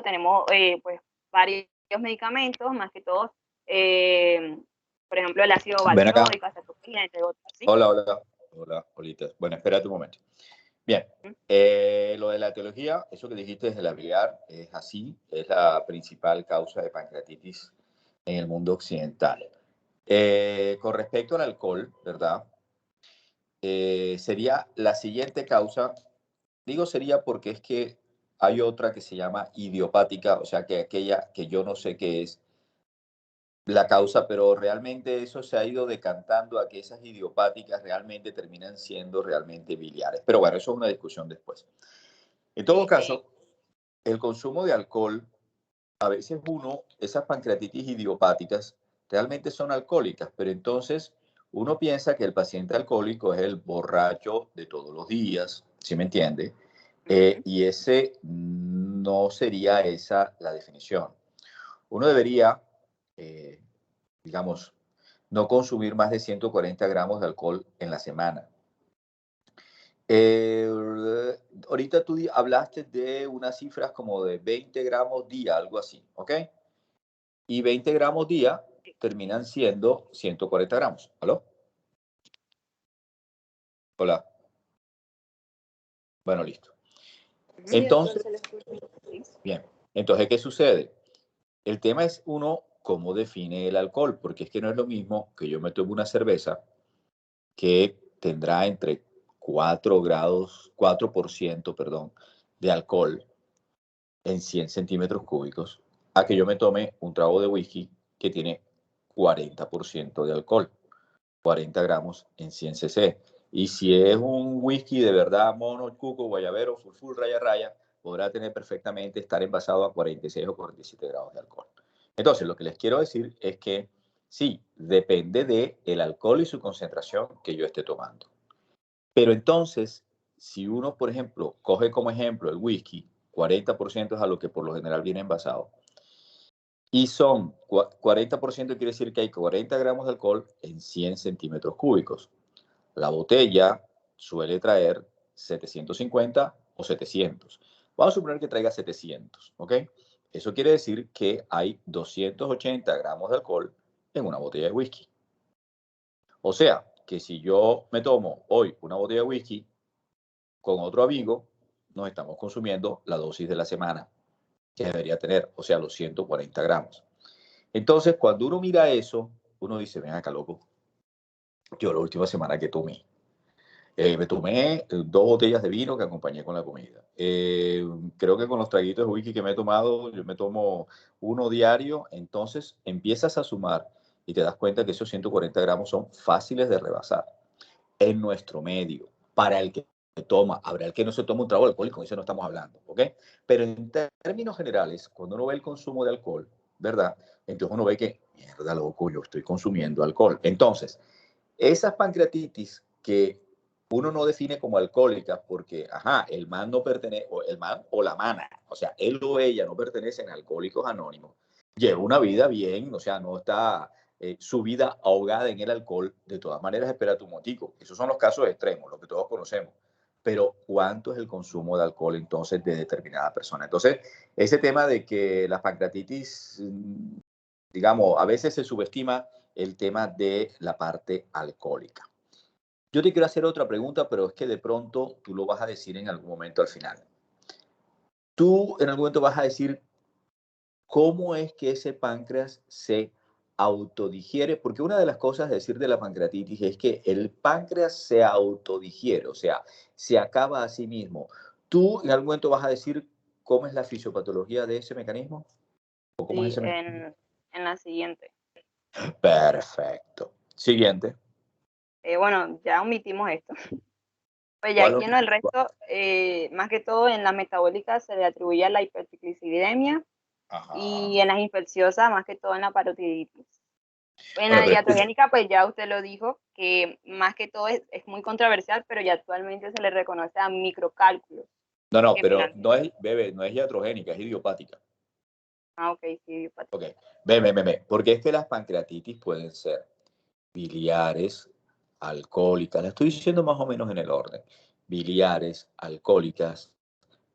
tenemos pues varios medicamentos, más que todos, por ejemplo, el ácido valproico, acetopina, entre otros. ¿Sí? Hola, Olita. Bueno, espérate un momento. Bien, lo de la etiología, eso que dijiste de la biliar, es así, es la principal causa de pancreatitis en el mundo occidental. Con respecto al alcohol, ¿verdad? Sería la siguiente causa, digo sería porque es que hay otra que se llama idiopática, o sea, que aquella que yo no sé qué es la causa, pero realmente eso se ha ido decantando a que esas idiopáticas realmente terminan siendo realmente biliares. Pero bueno, eso es una discusión después. En todo caso, el consumo de alcohol, a veces esas pancreatitis idiopáticas realmente son alcohólicas, pero entonces uno piensa que el paciente alcohólico es el borracho de todos los días, ¿sí me entiende? Y ese no sería esa la definición. Uno debería, digamos, no consumir más de 140 gramos de alcohol en la semana. Ahorita tú hablaste de unas cifras como de 20 gramos día, algo así, ¿ok? Y 20 gramos día terminan siendo 140 gramos. ¿Aló? Hola. Bueno, listo. Entonces, bien. Entonces, ¿qué sucede? El tema es cómo define el alcohol, porque es que no es lo mismo que yo me tome una cerveza que tendrá entre 4%, perdón, de alcohol en 100 centímetros cúbicos, a que yo me tome un trago de whisky que tiene 40% de alcohol, 40 gramos en 100 cc. Y si es un whisky de verdad, mono, cuco, guayabero, full, raya, raya, podrá tener perfectamente, estar envasado a 46 o 47 grados de alcohol. Entonces, lo que les quiero decir es que sí, depende del alcohol y su concentración que yo esté tomando. Pero entonces, si uno, por ejemplo, coge como ejemplo el whisky, 40% es a lo que por lo general viene envasado, y son 40%, quiere decir que hay 40 gramos de alcohol en 100 centímetros cúbicos. La botella suele traer 750 o 700. Vamos a suponer que traiga 700, ¿ok? Eso quiere decir que hay 280 gramos de alcohol en una botella de whisky. O sea, que si yo me tomo hoy una botella de whisky con otro amigo, nos estamos consumiendo la dosis de la semana que debería tener, o sea, los 140 gramos. Entonces, cuando uno mira eso, uno dice, ven acá, loco, yo la última semana que tomé, me tomé 2 botellas de vino que acompañé con la comida. Creo que con los traguitos de whisky que me he tomado, yo me tomo uno diario, entonces empiezas a sumar y te das cuenta que esos 140 gramos son fáciles de rebasar en nuestro medio. Para el que toma, habrá el que no se toma un trago de alcohol y con eso no estamos hablando, ¿ok? Pero en términos generales, cuando uno ve el consumo de alcohol, ¿verdad? Entonces uno ve que, mierda, loco, yo estoy consumiendo alcohol. Entonces, esas pancreatitis que uno no define como alcohólicas porque, ajá, el man no pertenece, o el man o la mana, o sea, él o ella no pertenecen a Alcohólicos Anónimos, lleva una vida bien, o sea, no está su vida ahogada en el alcohol, de todas maneras espera tu motico. Esos son los casos extremos, los que todos conocemos. Pero ¿cuánto es el consumo de alcohol entonces de determinada persona? Entonces, ese tema de que la pancreatitis, digamos, a veces se subestima el tema de la parte alcohólica. Yo te quiero hacer otra pregunta, pero es que de pronto tú lo vas a decir en algún momento al final. Tú en algún momento vas a decir cómo es que ese páncreas se autodigiere, porque una de las cosas de decir de la pancreatitis es que el páncreas se autodigiere, o sea, se acaba a sí mismo. ¿Tú en algún momento vas a decir cómo es la fisiopatología de ese mecanismo? ¿O cómo es Sí, ese mecanismo? en la siguiente. Perfecto. Siguiente. Bueno, ya omitimos esto. Pues ya ¿Cuál aquí en el otro? resto, más que todo en la metabólica se le atribuye a la hipertrigliceridemia Ajá. y en las infecciosas, más que todo en la parotiditis. En Bueno, la pero es que iatrogénica, pues ya usted lo dijo, que más que todo es muy controversial, pero ya actualmente se le reconoce a microcálculos, no, que pero finalmente, no es, bebé, no es iatrogénica, es idiopática. ok, sí, Ok, ve, porque es que las pancreatitis pueden ser biliares, alcohólicas, la estoy diciendo más o menos en el orden, biliares, alcohólicas,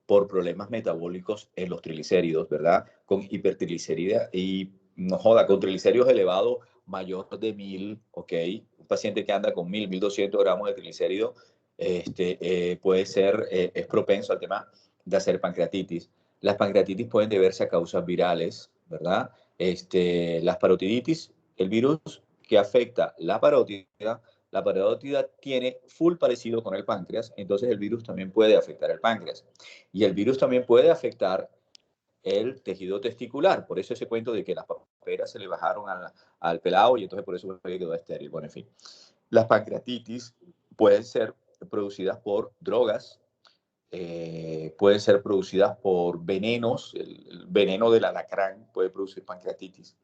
por problemas metabólicos en los triglicéridos, ¿verdad? Con hipertrigliceridemia y, no joda, con triglicéridos elevados mayor de 1000, ¿ok? Un paciente que anda con 1200 gramos de triglicéridos puede ser, es propenso al tema de hacer pancreatitis. Las pancreatitis pueden deberse a causas virales, ¿verdad? Las parotiditis, el virus que afecta la parótida tiene full parecido con el páncreas, entonces el virus también puede afectar el páncreas. Y el virus también puede afectar el tejido testicular. Por eso ese cuento de que las paperas se le bajaron al pelado y entonces por eso quedó estéril. Bueno, en fin. Las pancreatitis pueden ser producidas por drogas, pueden ser producidas por venenos. El veneno del alacrán puede producir pancreatitis.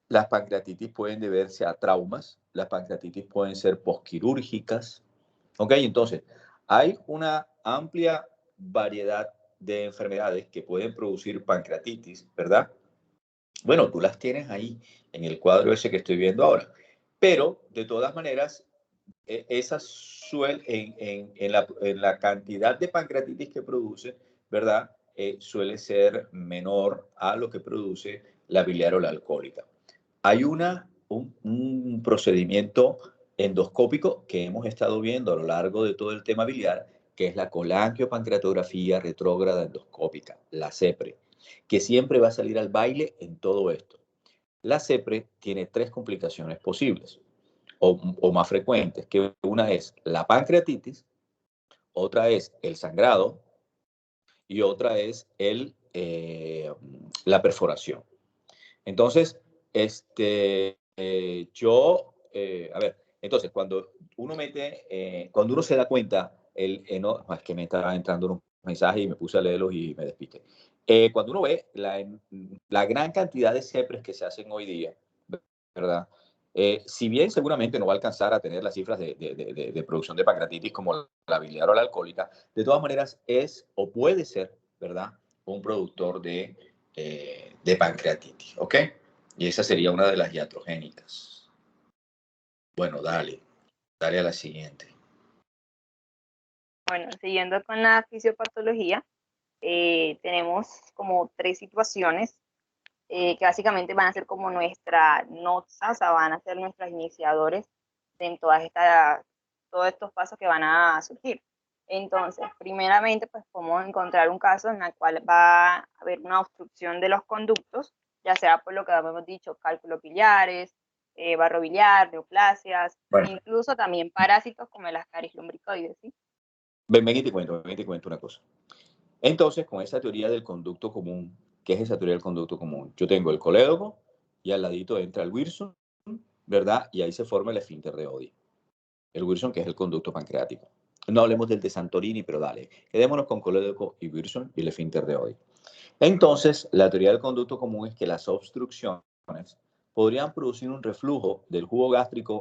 Las pancreatitis pueden deberse a traumas. Las pancreatitis pueden ser posquirúrgicas. ¿Ok? Entonces, hay una amplia variedad de enfermedades que pueden producir pancreatitis, ¿verdad? Bueno, tú las tienes ahí en el cuadro ese que estoy viendo ahora. Pero, de todas maneras, esas en la cantidad de pancreatitis que produce, ¿verdad? Suele ser menor a lo que produce la biliar o la alcohólica. Hay un procedimiento endoscópico que hemos estado viendo a lo largo de todo el tema biliar, que es la colangiopancreatografía retrógrada endoscópica, la CEPRE, que siempre va a salir al baile en todo esto. La CEPRE tiene tres complicaciones posibles o más frecuentes, que una es la pancreatitis, otra es el sangrado y otra es la perforación. Entonces, a ver, entonces cuando uno cuando uno se da cuenta, no, es que me estaba entrando unos mensajes y me puse a leerlos y me despiste. Cuando uno ve la gran cantidad de CEPRES que se hacen hoy día, ¿verdad? Si bien seguramente no va a alcanzar a tener las cifras de producción de pancreatitis como la biliar o la alcohólica, de todas maneras es o puede ser, ¿verdad? Un productor de pancreatitis, ¿ok? Y esa sería una de las iatrogénicas. Bueno, dale a la siguiente. bueno, siguiendo con la fisiopatología, tenemos como tres situaciones que básicamente van a ser como nuestra notza, o sea, van a ser nuestros iniciadores en todos estos pasos que van a surgir. Entonces, primeramente, pues podemos encontrar un caso en el cual va a haber una obstrucción de los conductos, ya sea por lo que habíamos dicho, cálculos biliares, barro biliar, neoplasias, Bueno, incluso también parásitos como el Ascaris lumbricoides, ¿sí? ven y te cuento una cosa. Entonces, con esa teoría del conducto común, ¿qué es esa teoría del conducto común? Yo tengo el colédoco y al ladito entra el Wilson, ¿verdad? Y ahí se forma el esfínter de Oddi. El Wilson, que es el conducto pancreático. No hablemos del de Santorini, pero dale. Quedémonos con colédoco y Wilson y el esfínter de Oddi. Entonces, la teoría del conducto común es que las obstrucciones podrían producir un reflujo del jugo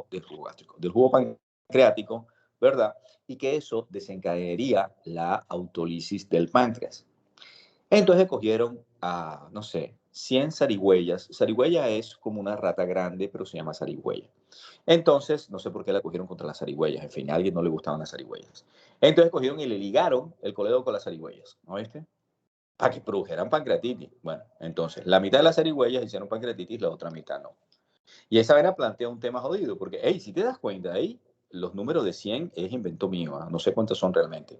del jugo pancreático, ¿verdad? Y que eso desencadenaría la autólisis del páncreas. Entonces cogieron a, no sé, 100 zarigüeyas. Zarigüeya es como una rata grande, pero se llama zarigüeya. Entonces, no sé por qué la cogieron contra las zarigüeyas. En fin, a alguien no le gustaban las zarigüeyas. Entonces cogieron y le ligaron el coledoco con las zarigüeyas. ¿No viste? Para que produjeran pancreatitis. Bueno, entonces, la mitad de las zarigüeyas hicieron pancreatitis, la otra mitad no. Y esa vaina plantea un tema jodido, porque, hey, si te das cuenta, ahí los números de 100 es invento mío, ¿eh? No sé cuántos son realmente.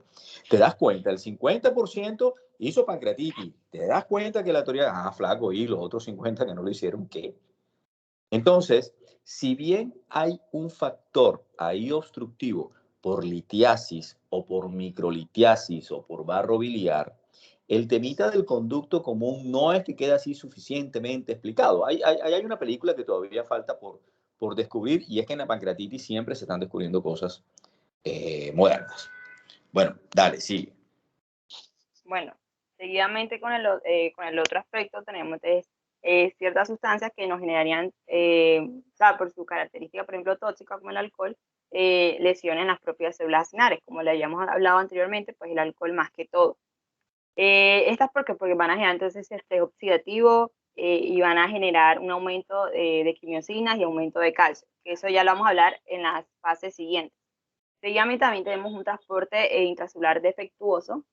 Te das cuenta, el 50% hizo pancreatitis. Te das cuenta que la teoría, flaco, y los otros 50 que no lo hicieron, ¿qué? Entonces, si bien hay un factor ahí obstructivo por litiasis o por microlitiasis o por barro biliar, el temita del conducto común no es que quede así suficientemente explicado. Hay una película que todavía falta por descubrir, y es que en la pancreatitis siempre se están descubriendo cosas modernas. Bueno, dale, sigue. Bueno, seguidamente con el otro aspecto tenemos ciertas sustancias que nos generarían, o sea, por su característica, por ejemplo, tóxica como el alcohol, lesiones en las propias células acinares. Como le habíamos hablado anteriormente, pues el alcohol más que todo. Estas porque van a generar entonces estrés oxidativo y van a generar un aumento de quimiosinas y aumento de calcio. Eso ya lo vamos a hablar en las fases siguientes. Seguidamente también tenemos un transporte intracelular defectuoso,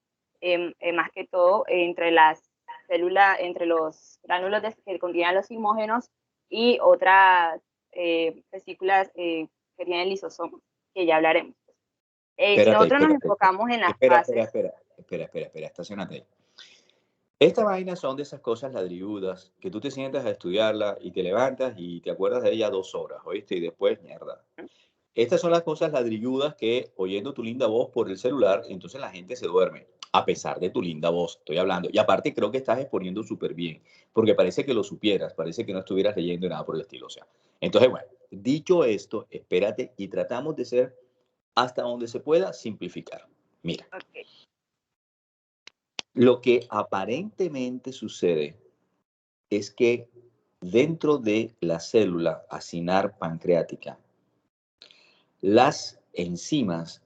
más que todo entre las células, entre los gránulos que contienen los zimógenos y otras vesículas que tienen lisosomas, que ya hablaremos. Si nosotros nos enfocamos en las fases... Espera, estacionate ahí. Esta vaina son de esas cosas ladrilludas que tú te sientas a estudiarla y te levantas y te acuerdas de ella 2 horas, ¿oíste? Y después, mierda. Estas son las cosas ladrilludas que, oyendo tu linda voz por el celular, entonces la gente se duerme, a pesar de tu linda voz, estoy hablando. Y aparte creo que estás exponiendo súper bien, porque parece que lo supieras, parece que no estuvieras leyendo nada por el estilo. O sea, entonces, bueno, dicho esto, espérate y tratamos de ser, hasta donde se pueda, simplificar. Mira. Okay. Lo que aparentemente sucede es que dentro de la célula acinar pancreática, las enzimas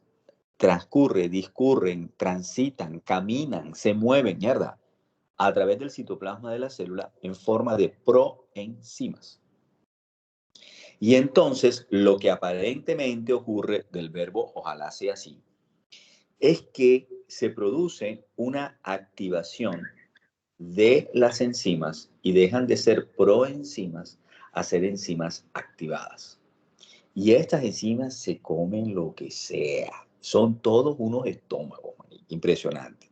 discurren, transitan, caminan, se mueven, mierda, a través del citoplasma de la célula en forma de proenzimas. Y entonces, lo que aparentemente ocurre del verbo, ojalá sea así, es que se produce una activación de las enzimas y dejan de ser proenzimas a ser enzimas activadas. Y estas enzimas se comen lo que sea. Son todos unos estómagos, impresionante.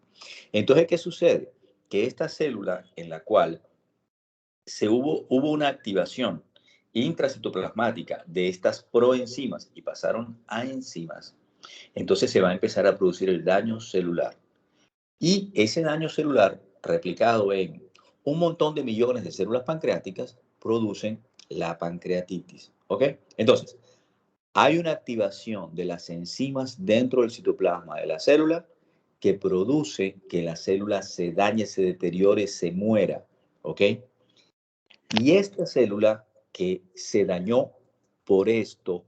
Entonces, ¿qué sucede? Que esta célula en la cual hubo una activación intracitoplasmática de estas proenzimas y pasaron a enzimas, entonces se va a empezar a producir el daño celular. Y ese daño celular, replicado en un montón de millones de células pancreáticas, producen la pancreatitis. ¿Ok? Entonces, hay una activación de las enzimas dentro del citoplasma de la célula que produce que la célula se dañe, se deteriore, se muera. ¿Ok? Y esta célula que se dañó por esto,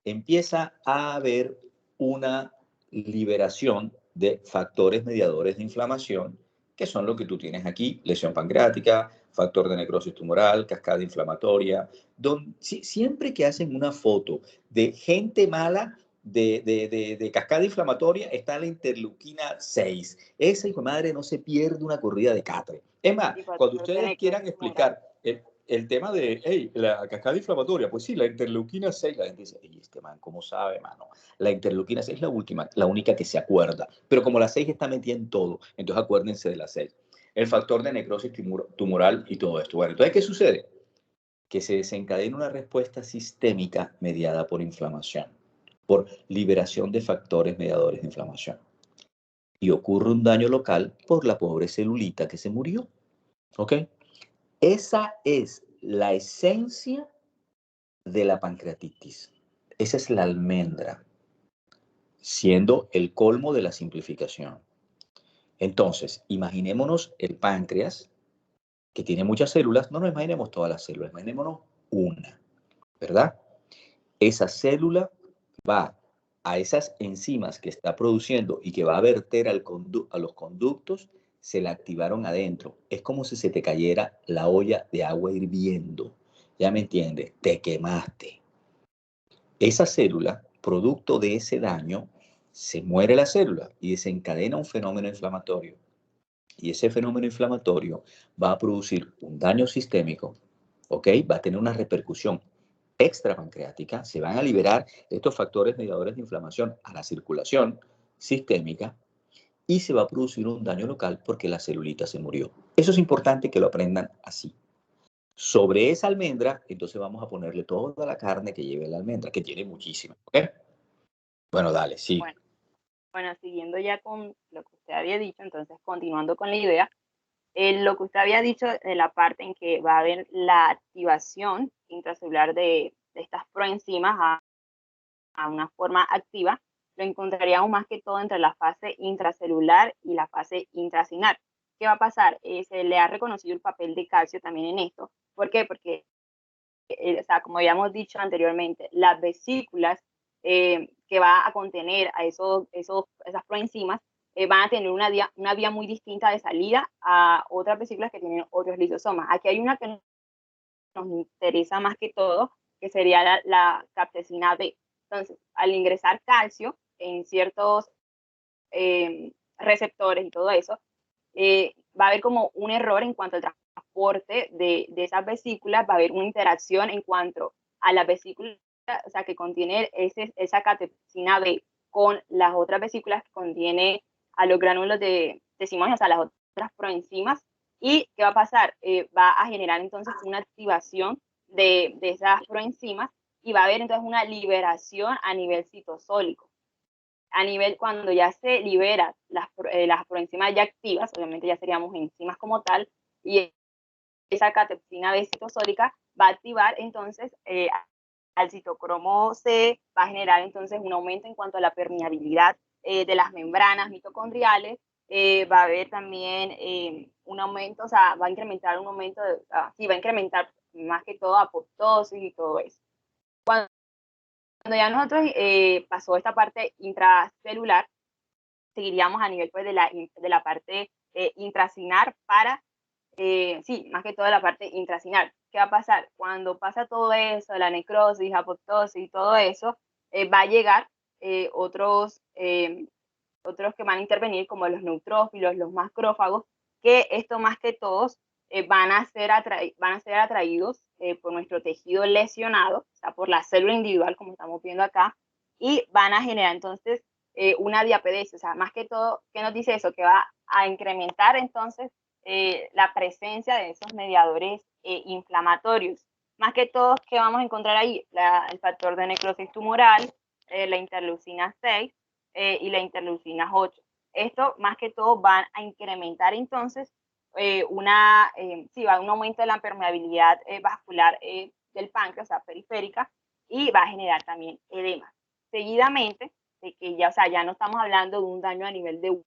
empieza a haber una liberación de factores mediadores de inflamación, que son lo que tú tienes aquí: lesión pancreática, factor de necrosis tumoral, cascada inflamatoria. Siempre que hacen una foto de gente mala de cascada inflamatoria, está la interleuquina 6. Esa hijo de madre no se pierde una corrida de catre. Es más, cuando ustedes quieran explicar el tema de, hey, la cascada inflamatoria, pues sí, la interleuquina 6, la gente dice, hey, este man, ¿cómo sabe, mano? La interleuquina 6 es la única que se acuerda, pero como la 6 está metida en todo, entonces acuérdense de la 6. El factor de necrosis tumoral y todo esto. Bueno, entonces, ¿qué sucede? Que se desencadena una respuesta sistémica mediada por inflamación, por liberación de factores mediadores de inflamación. Y ocurre un daño local por la pobre celulita que se murió. ¿Ok? Esa es la esencia de la pancreatitis. Esa es la almendra, siendo el colmo de la simplificación. Entonces, imaginémonos el páncreas, que tiene muchas células. No nos imaginemos todas las células, imaginémonos una, ¿verdad? Esa célula va a esas enzimas que está produciendo y que va a verter a los conductos, se la activaron adentro. Es como si se te cayera la olla de agua hirviendo. ¿Ya me entiendes? Te quemaste. Esa célula, producto de ese daño, se muere la célula y desencadena un fenómeno inflamatorio. Y ese fenómeno inflamatorio va a producir un daño sistémico, ¿ok? Va a tener una repercusión extrapancreática, se van a liberar estos factores mediadores de inflamación a la circulación sistémica y se va a producir un daño local porque la celulita se murió. Eso es importante que lo aprendan así. Sobre esa almendra, entonces vamos a ponerle toda la carne que lleve la almendra, que tiene muchísima, ¿ok? Bueno, dale, sí. Bueno, siguiendo ya con lo que usted había dicho, entonces continuando con la idea, lo que usted había dicho de la parte en que va a haber la activación intracelular de estas proenzimas a una forma activa, lo encontraríamos más que todo entre la fase intracelular y la fase intracinar. ¿Qué va a pasar? Se le ha reconocido el papel de calcio también en esto. ¿Por qué? Porque, o sea, como habíamos dicho anteriormente, las vesículas que va a contener a esas proenzimas van a tener una vía muy distinta de salida a otras vesículas que tienen otros lisosomas. Aquí hay una que nos interesa más que todo, que sería la capsaicina B. Entonces, al ingresar calcio en ciertos receptores y todo eso, va a haber como un error en cuanto al transporte de esas vesículas, va a haber una interacción en cuanto a las vesículas, o sea, que contiene esa capsaicina B con las otras vesículas que contiene a los gránulos de testimonios, o sea, las otras proenzimas. ¿Y qué va a pasar? Va a generar entonces una activación de esas proenzimas y va a haber entonces una liberación a nivel citosólico. A nivel cuando ya se libera las proenzimas ya activas, obviamente ya seríamos enzimas como tal, y esa catepsina B citosólica va a activar entonces al citocromo C, va a generar entonces un aumento en cuanto a la permeabilidad de las membranas mitocondriales, va a haber también un aumento, o sea, va a incrementar un aumento, sí, va a incrementar más que todo apoptosis y todo eso. Cuando ya nosotros pasó esta parte intracelular, seguiríamos a nivel pues, de la parte intracinar para, sí, más que todo la parte intracinar. ¿Qué va a pasar? Cuando pasa todo eso, la necrosis, apoptosis y todo eso, va a llegar otros que van a intervenir como los neutrófilos, los macrófagos, que esto más que todos van a ser atraídos por nuestro tejido lesionado, o sea, por la célula individual, como estamos viendo acá, y van a generar entonces una diapedesia, o sea, más que todo, ¿qué nos dice eso? Que va a incrementar entonces la presencia de esos mediadores inflamatorios. Más que todo, ¿qué vamos a encontrar ahí? El factor de necrosis tumoral, la interleucina 6, y la interleucina 8. Esto más que todo van a incrementar entonces sí, va a un aumento de la permeabilidad vascular del páncreas, o sea, periférica, y va a generar también edema. Seguidamente, de que ya, o sea, ya no estamos hablando de un daño a nivel de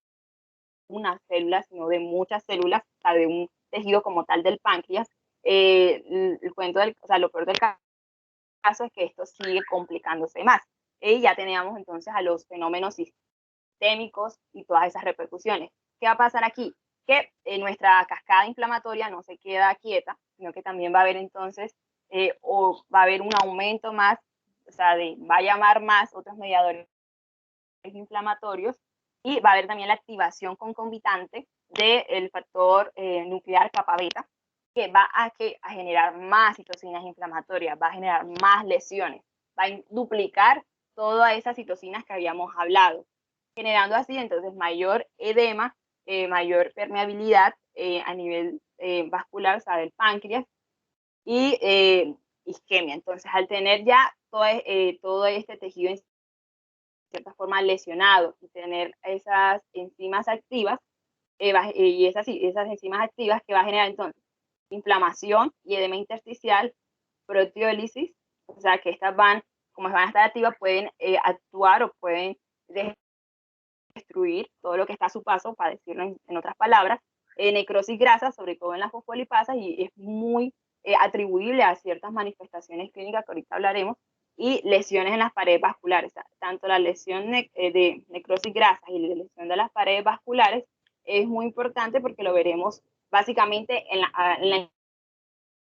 una célula, sino de muchas células, o sea, de un tejido como tal del páncreas. El cuento o sea, lo peor del caso es que esto sigue complicándose más. Y ya teníamos entonces a los fenómenos sistémicos y todas esas repercusiones. ¿Qué va a pasar aquí? Que nuestra cascada inflamatoria no se queda quieta, sino que también va a haber entonces, o va a haber un aumento más, o sea, va a llamar más otros mediadores inflamatorios y va a haber también la activación concomitante del factor nuclear kappa beta, que va a generar más citocinas inflamatorias, va a generar más lesiones, va a duplicar todas esas citocinas que habíamos hablado, generando así entonces mayor edema, mayor permeabilidad a nivel vascular, o sea, del páncreas, y isquemia. Entonces, al tener ya todo este tejido en cierta forma lesionado y tener esas enzimas activas, y esas enzimas activas que va a generar entonces inflamación y edema intersticial, proteólisis, o sea que estas como van a estar activas, pueden actuar o pueden destruir todo lo que está a su paso, para decirlo en otras palabras, necrosis grasa, sobre todo en las fosfolipasas, y es muy atribuible a ciertas manifestaciones clínicas que ahorita hablaremos, y lesiones en las paredes vasculares. Tanto la lesión de necrosis grasa y la lesión de las paredes vasculares es muy importante porque lo veremos básicamente en la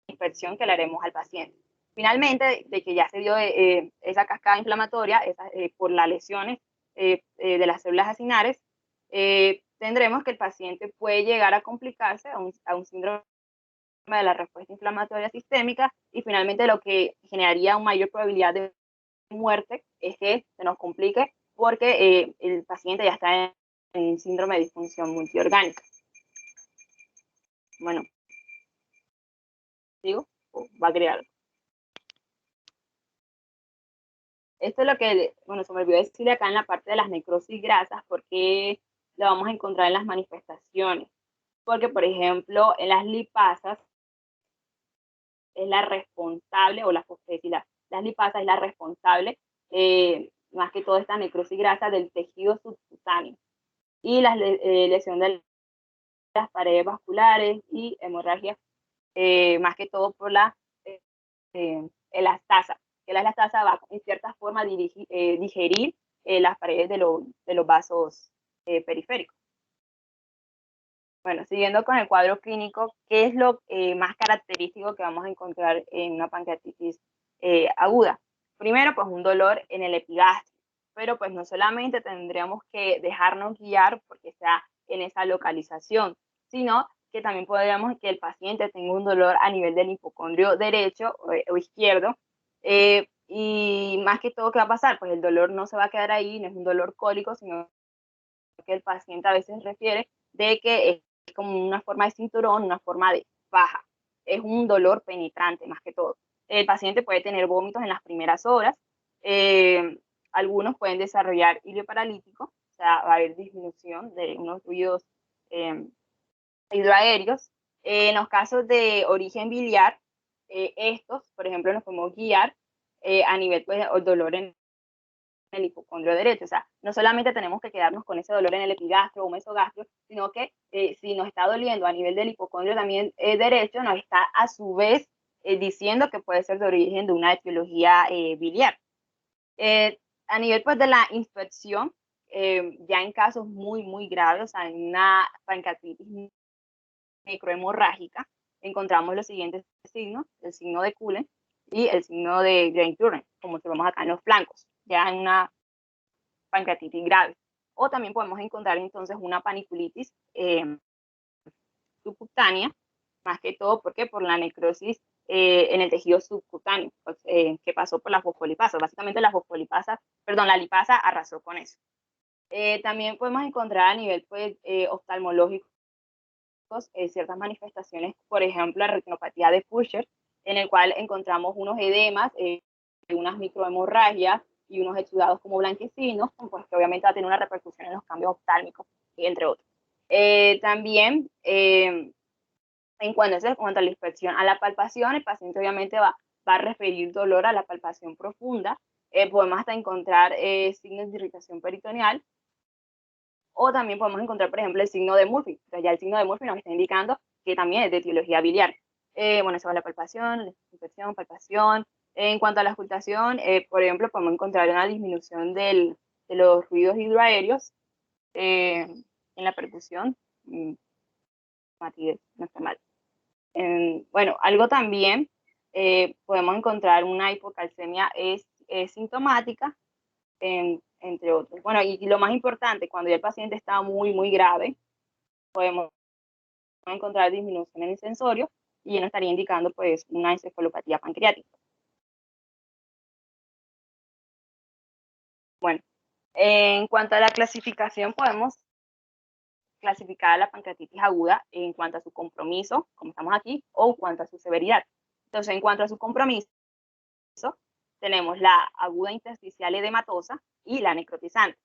inspección que le haremos al paciente. Finalmente, de que ya se dio esa cascada inflamatoria por las lesiones de las células acinares, tendremos que el paciente puede llegar a complicarse a un síndrome de la respuesta inflamatoria sistémica, y finalmente lo que generaría una mayor probabilidad de muerte es que se nos complique porque el paciente ya está en síndrome de disfunción multiorgánica. Bueno, ¿sigo? ¿O va a crear? Esto es lo que, bueno, se me olvidó decirle acá en la parte de las necrosis grasas, porque lo vamos a encontrar en las manifestaciones. Porque, por ejemplo, en las lipasas es la responsable, o las lipasas es la responsable, más que todo esta necrosis grasa del tejido subcutáneo. Y la lesión de las paredes vasculares y hemorragia, más que todo por la elastasa. Que la elastasa va en cierta forma a digerir las paredes de los vasos periféricos. Bueno, siguiendo con el cuadro clínico, ¿qué es lo más característico que vamos a encontrar en una pancreatitis aguda? Primero, pues un dolor en el epigastrio, pero pues no solamente tendríamos que dejarnos guiar porque sea en esa localización, sino que también podríamos que el paciente tenga un dolor a nivel del hipocondrio derecho o izquierdo, y más que todo, ¿qué va a pasar? Pues el dolor no se va a quedar ahí, no es un dolor cólico, sino que el paciente a veces refiere de que es como una forma de cinturón, una forma de faja. Es un dolor penetrante más que todo. El paciente puede tener vómitos en las primeras horas. Algunos pueden desarrollar hilio paralítico, o sea, va a haber disminución de unos fluidos hidroaéreos. En los casos de origen biliar, estos, por ejemplo, nos podemos guiar a nivel pues, del dolor en el hipocondrio derecho. O sea, no solamente tenemos que quedarnos con ese dolor en el epigastro o mesogastro, sino que si nos está doliendo a nivel del hipocondrio también derecho, nos está a su vez diciendo que puede ser de origen de una etiología biliar. A nivel pues de la infección, ya en casos muy, muy graves, o sea, en una pancreatitis microhemorrágica, encontramos los siguientes signos: el signo de Cullen y el signo de Green-Turner, como observamos acá en los flancos, ya en una pancreatitis grave. O también podemos encontrar entonces una paniculitis subcutánea, más que todo porque por la necrosis en el tejido subcutáneo, pues, que pasó por la fosfolipasa. Básicamente la lipasa arrasó con eso. También podemos encontrar a nivel pues, oftalmológico ciertas manifestaciones, por ejemplo, la retinopatía de Pusher, en el cual encontramos unos edemas, unas microhemorragias y unos exudados como blanquecinos, pues que obviamente va a tener una repercusión en los cambios oftálmicos, entre otros. También, en cuanto a la inspección a la palpación, el paciente obviamente va a referir dolor a la palpación profunda. Podemos hasta encontrar signos de irritación peritoneal, o también podemos encontrar, por ejemplo, el signo de Murphy. Entonces, ya el signo de Murphy nos está indicando que también es de etiología biliar. Bueno, eso va la palpación, la inspección, palpación. En cuanto a la auscultación, por ejemplo, podemos encontrar una disminución de los ruidos hidroaéreos en la percusión. No está mal. Bueno, algo también, podemos encontrar una hipocalcemia sintomática, entre otros. Bueno, y lo más importante, cuando ya el paciente está muy, muy grave, podemos encontrar disminución en el sensorio y nos estaría indicando pues una encefalopatía pancreática. Bueno, en cuanto a la clasificación, podemos clasificar a la pancreatitis aguda en cuanto a su compromiso, como estamos aquí, o en cuanto a su severidad. Entonces, en cuanto a su compromiso, tenemos la aguda intersticial edematosa y la necrotizante.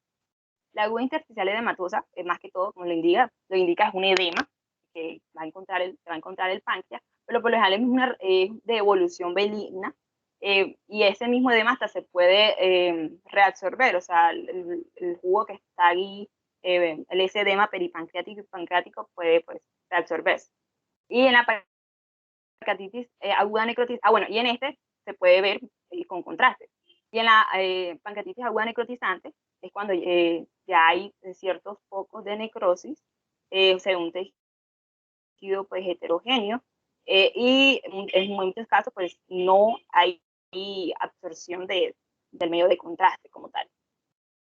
La aguda intersticial edematosa, más que todo, como lo indica es un edema que va a encontrar el páncreas, pero por lo general es una de evolución benigna, y ese mismo edema hasta se puede reabsorber, o sea, el jugo que está ahí, ese edema peripancreático y pancreático puede pues reabsorberse. Y en la pancreatitis aguda necrotizante, bueno, y en este se puede ver con contraste. Y en la pancreatitis aguda necrotizante es cuando ya hay ciertos focos de necrosis ser un tejido pues heterogéneo, y en muchos casos pues no hay absorción del medio de contraste como tal.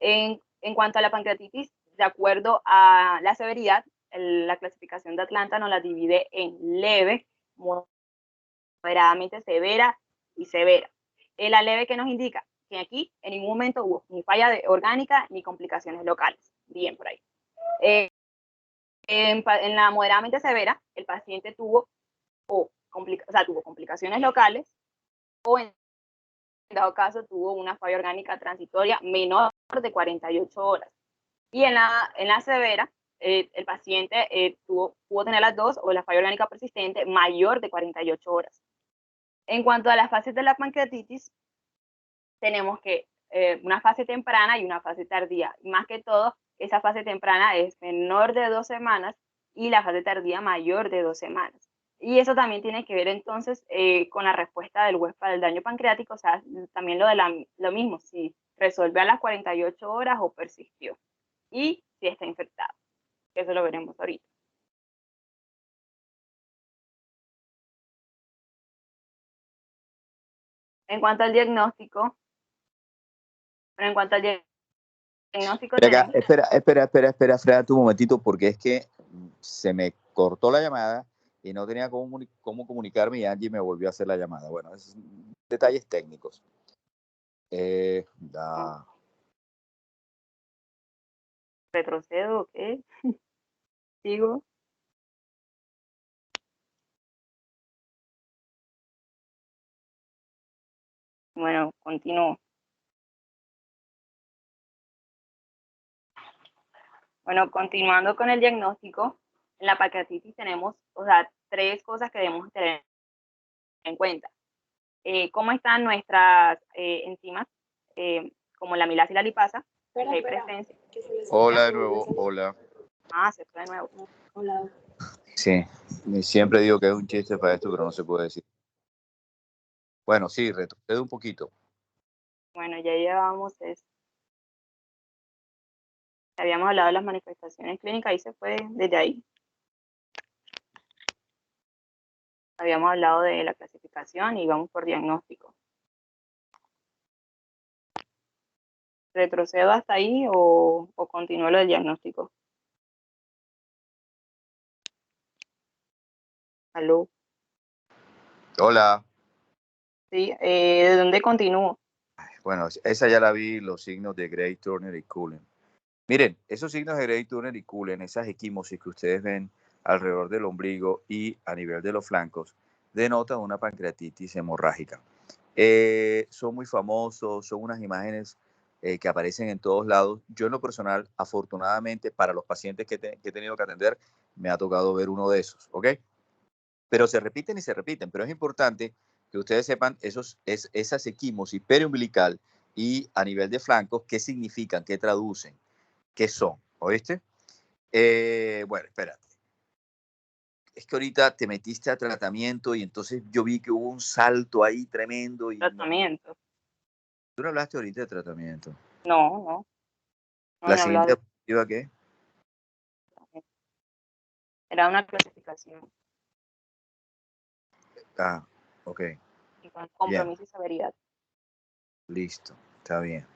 En cuanto a la pancreatitis, de acuerdo a la severidad, la clasificación de Atlanta nos la divide en leve, moderadamente severa y severa. La leve, que nos indica que aquí en ningún momento hubo ni falla orgánica ni complicaciones locales. Bien por ahí. En la moderadamente severa, el paciente tuvo tuvo complicaciones locales, o en dado caso tuvo una falla orgánica transitoria menor de 48 horas. Y en la severa, el paciente pudo tener las dos, o la falla orgánica persistente mayor de 48 horas. En cuanto a las fases de la pancreatitis, tenemos que una fase temprana y una fase tardía. Y más que todo, esa fase temprana es menor de 2 semanas y la fase tardía mayor de 2 semanas. Y eso también tiene que ver entonces con la respuesta del huésped del daño pancreático, o sea, también lo mismo, si resolvió a las 48 horas o persistió. Y si está infectado. Eso lo veremos ahorita. En cuanto al diagnóstico, Espera, fréate un momentito, porque es que se me cortó la llamada y no tenía cómo comunicarme, y Angie me volvió a hacer la llamada. Bueno, es detalles técnicos. ¿Retrocedo o qué? ¿Sigo? Bueno, continúo. Bueno, continuando con el diagnóstico, en la pancreatitis tenemos, o sea, 3 cosas que debemos tener en cuenta. ¿Cómo están nuestras enzimas, como la amilasa y la lipasa? Hay presencia. Hola de nuevo, hola. Se fue de nuevo. Hola. Sí, siempre digo que es un chiste para esto, pero no se puede decir. Bueno, sí, retrocede un poquito. Bueno, ya llevamos eso. Habíamos hablado de las manifestaciones clínicas y se fue desde ahí. Habíamos hablado de la clasificación y vamos por diagnóstico. ¿Retrocedo hasta ahí o continúo lo del diagnóstico? ¿Aló? Hola. Sí, ¿de dónde continúo? Bueno, esa ya la vi, los signos de Gray, Turner y Cullen. Miren, esos signos de Gray, Turner y Cullen, esas equimosis que ustedes ven alrededor del ombligo y a nivel de los flancos, denotan una pancreatitis hemorrágica. Son muy famosos, son unas imágenes que aparecen en todos lados. Yo en lo personal, afortunadamente, para los pacientes que he tenido que atender, me ha tocado ver uno de esos, ¿ok? Pero se repiten y se repiten, pero es importante que ustedes sepan esas equimosis periumbilical y a nivel de flancos, qué significan, qué traducen, qué son, ¿oíste? Bueno, espérate. Es que ahorita te metiste a tratamiento y entonces yo vi que hubo un salto ahí tremendo. Tratamiento. ¿Tú no hablaste ahorita de tratamiento? No ¿La he siguiente hablado. diapositiva qué? Era una clasificación. Ah, ok. Compromiso y severidad. Listo, está bien.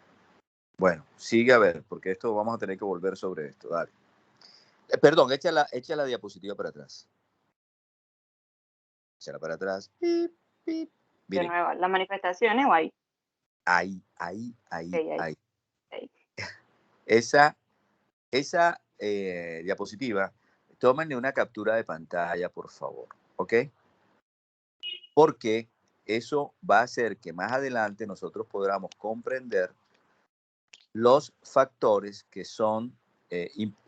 Bueno, sigue a ver, porque esto vamos a tener que volver sobre esto. Dale. Perdón, echa la diapositiva para atrás. Échala para atrás. Pip, pip. De nuevo, ¿las manifestaciones o ahí? Ahí. Okay. Esa diapositiva, tómenle una captura de pantalla, por favor, ¿ok? Porque eso va a hacer que más adelante nosotros podamos comprender los factores que son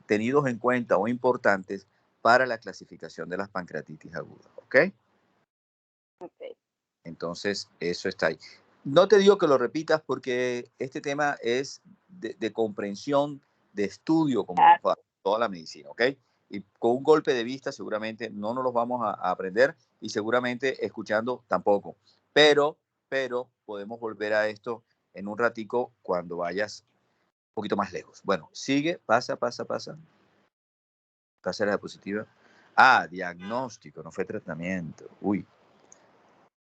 tenidos en cuenta o importantes para la clasificación de las pancreatitis agudas, ¿ok? Entonces, eso está ahí. No te digo que lo repitas porque este tema es de comprensión, de estudio, como toda la medicina, ¿ok? Y con un golpe de vista seguramente no nos los vamos a aprender, y seguramente escuchando tampoco. Pero podemos volver a esto en un ratico cuando vayas un poquito más lejos. Bueno, sigue, pasa. Pasa la diapositiva. Ah, diagnóstico, no fue tratamiento. Uy,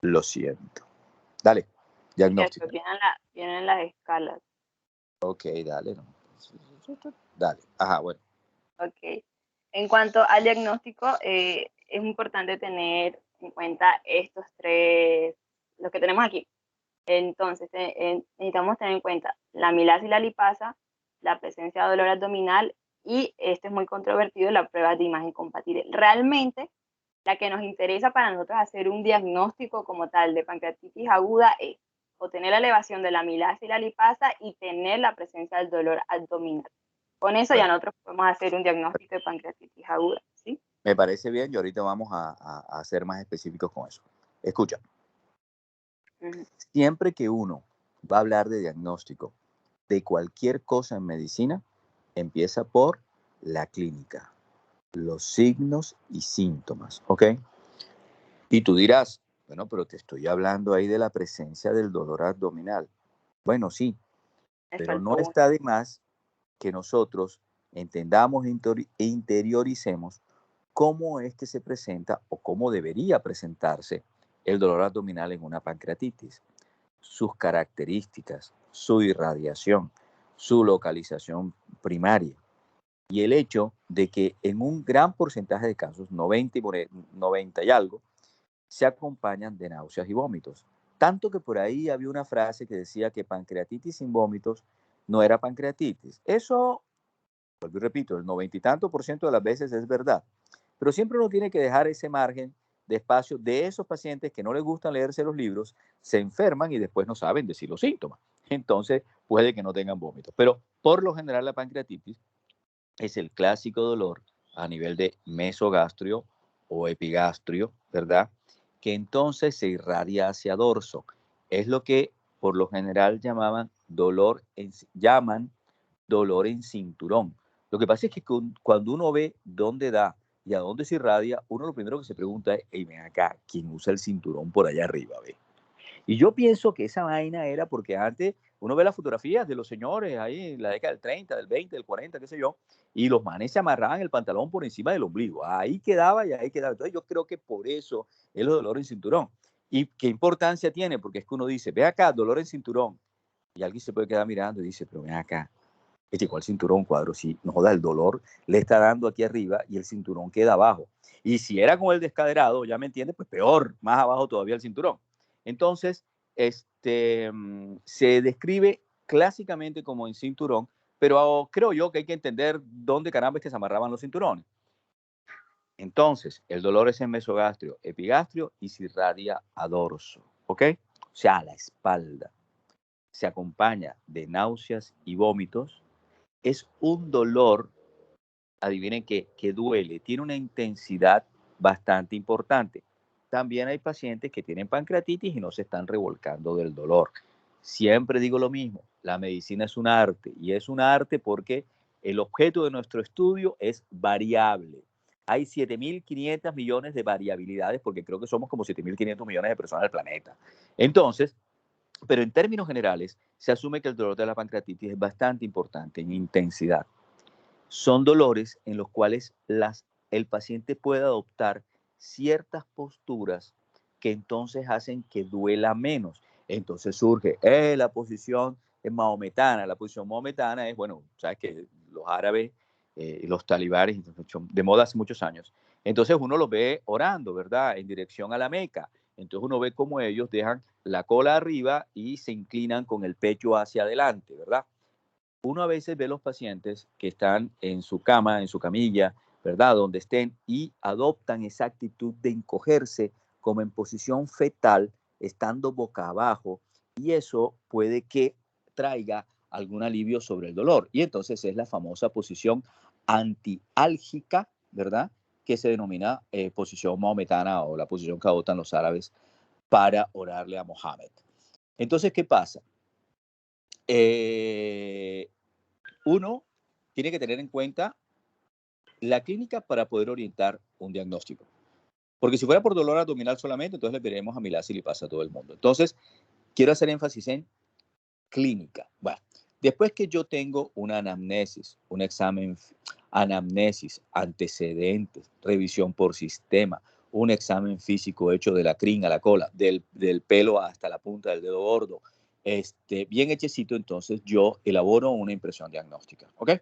lo siento. Dale, diagnóstico. Después vienen las escalas. Ok, dale. No. Dale. Ajá, bueno. Ok. En cuanto al diagnóstico, es importante tener en cuenta estos tres, los que tenemos aquí. Entonces, necesitamos tener en cuenta la amilasa y la lipasa, la presencia de dolor abdominal y este es muy controvertido, la prueba de imagen compatible. Realmente, la que nos interesa para nosotros hacer un diagnóstico como tal de pancreatitis aguda es o tener la elevación de la amilasa y la lipasa y tener la presencia del dolor abdominal. Con eso ya nosotros podemos hacer un diagnóstico de pancreatitis aguda, ¿sí? Me parece bien y ahorita vamos a ser más específicos con eso. Escucha, siempre que uno va a hablar de diagnóstico de cualquier cosa en medicina, empieza por la clínica, los signos y síntomas, ¿ok? Y tú dirás, bueno, pero te estoy hablando ahí de la presencia del dolor abdominal. Bueno, sí, pero no está de más que nosotros entendamos e interioricemos cómo es que se presenta o cómo debería presentarse el dolor abdominal en una pancreatitis, sus características, su irradiación, su localización primaria y el hecho de que en un gran porcentaje de casos, 90 y algo, se acompañan de náuseas y vómitos. Tanto que por ahí había una frase que decía que pancreatitis sin vómitos no era pancreatitis. Eso, vuelvo y repito, el 90 y tanto por ciento de las veces es verdad. Pero siempre uno tiene que dejar ese margen de espacio de esos pacientes que no les gustan leerse los libros, se enferman y después no saben decir los síntomas. Entonces puede que no tengan vómitos. Pero por lo general la pancreatitis es el clásico dolor a nivel de mesogastrio o epigastrio, ¿verdad? Que entonces se irradia hacia dorso. Es lo que por lo general llaman dolor en cinturón. Lo que pasa es que cuando uno ve dónde da y a dónde se irradia, uno lo primero que se pregunta es, hey, ven acá, ¿quién usa el cinturón por allá arriba? ¿Ve? Y yo pienso que esa vaina era porque antes uno ve las fotografías de los señores ahí en la década del 30, del 20, del 40, qué sé yo, y los manes se amarraban el pantalón por encima del ombligo. Ahí quedaba y ahí quedaba. Entonces yo creo que por eso es el dolor en cinturón. ¿Y qué importancia tiene? Porque es que uno dice, ve acá, dolor en cinturón. Y alguien se puede quedar mirando y dice, pero ven acá, ¿cuál cinturón, cuadro? Si no joda, el dolor le está dando aquí arriba y el cinturón queda abajo. Y si era con el descaderado, ya me entiendes, pues peor, más abajo todavía el cinturón. Entonces, se describe clásicamente como en cinturón, pero creo yo que hay que entender dónde caramba es que se amarraban los cinturones. Entonces, el dolor es en mesogastrio, epigastrio y se irradia a dorso, ¿ok? O sea, a la espalda. Se acompaña de náuseas y vómitos. Es un dolor, adivinen que duele, tiene una intensidad bastante importante. También hay pacientes que tienen pancreatitis y no se están revolcando del dolor. Siempre digo lo mismo, la medicina es un arte y es un arte porque el objeto de nuestro estudio es variable. Hay 7.500 millones de variabilidades porque creo que somos como 7.500 millones de personas del planeta. Entonces, pero en términos generales, se asume que el dolor de la pancreatitis es bastante importante en intensidad. Son dolores en los cuales el paciente puede adoptar ciertas posturas que entonces hacen que duela menos. Entonces surge la posición maometana. La posición maometana es, bueno, sabes que los árabes y los talibanes, de moda hace muchos años. Entonces uno los ve orando, ¿verdad? En dirección a la Meca. Entonces uno ve cómo ellos dejan la cola arriba y se inclinan con el pecho hacia adelante, ¿verdad? Uno a veces ve los pacientes que están en su cama, en su camilla, ¿verdad? Donde estén y adoptan esa actitud de encogerse como en posición fetal, estando boca abajo, y eso puede que traiga algún alivio sobre el dolor. Y entonces es la famosa posición antiálgica, ¿verdad? Que se denomina posición maometana o la posición que adoptan los árabes para orarle a Mohammed. Entonces, ¿qué pasa? Uno tiene que tener en cuenta la clínica para poder orientar un diagnóstico. Porque si fuera por dolor abdominal solamente, entonces le veremos amilasa y lipasa a todo el mundo. Entonces, quiero hacer énfasis en clínica. Bueno, después que yo tengo una anamnesis, un examen, anamnesis, antecedentes, revisión por sistema, un examen físico hecho de la crin a la cola, del pelo hasta la punta del dedo gordo, bien hechecito, entonces yo elaboro una impresión diagnóstica, ¿ok?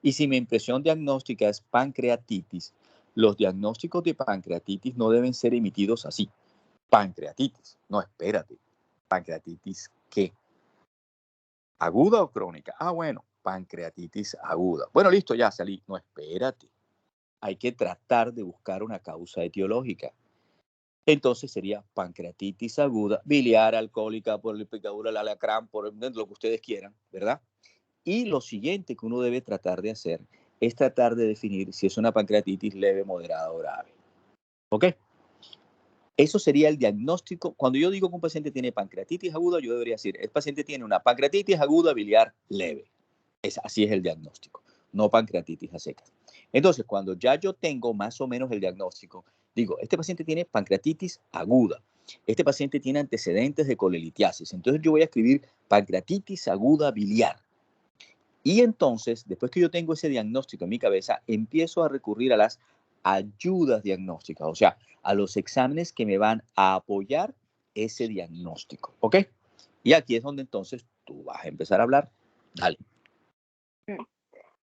Y si mi impresión diagnóstica es pancreatitis, los diagnósticos de pancreatitis no deben ser emitidos así. Pancreatitis, no, espérate. ¿Pancreatitis qué? ¿Aguda o crónica? Ah, bueno, pancreatitis aguda. Bueno, listo, ya salí. No, espérate. Hay que tratar de buscar una causa etiológica. Entonces sería pancreatitis aguda, biliar, alcohólica, por la picadura, el alacrán, por lo que ustedes quieran, ¿verdad? Y lo siguiente que uno debe tratar de hacer es tratar de definir si es una pancreatitis leve, moderada o grave. ¿Ok? Eso sería el diagnóstico. Cuando yo digo que un paciente tiene pancreatitis aguda, yo debería decir, el paciente tiene una pancreatitis aguda biliar leve. Así es el diagnóstico, no pancreatitis a secas. Entonces, cuando ya yo tengo más o menos el diagnóstico, digo, este paciente tiene pancreatitis aguda, este paciente tiene antecedentes de colelitiasis, entonces yo voy a escribir pancreatitis aguda biliar. Y entonces, después que yo tengo ese diagnóstico en mi cabeza, empiezo a recurrir a las ayudas diagnósticas, o sea, a los exámenes que me van a apoyar ese diagnóstico, ¿ok? Y aquí es donde entonces tú vas a empezar a hablar. Dale.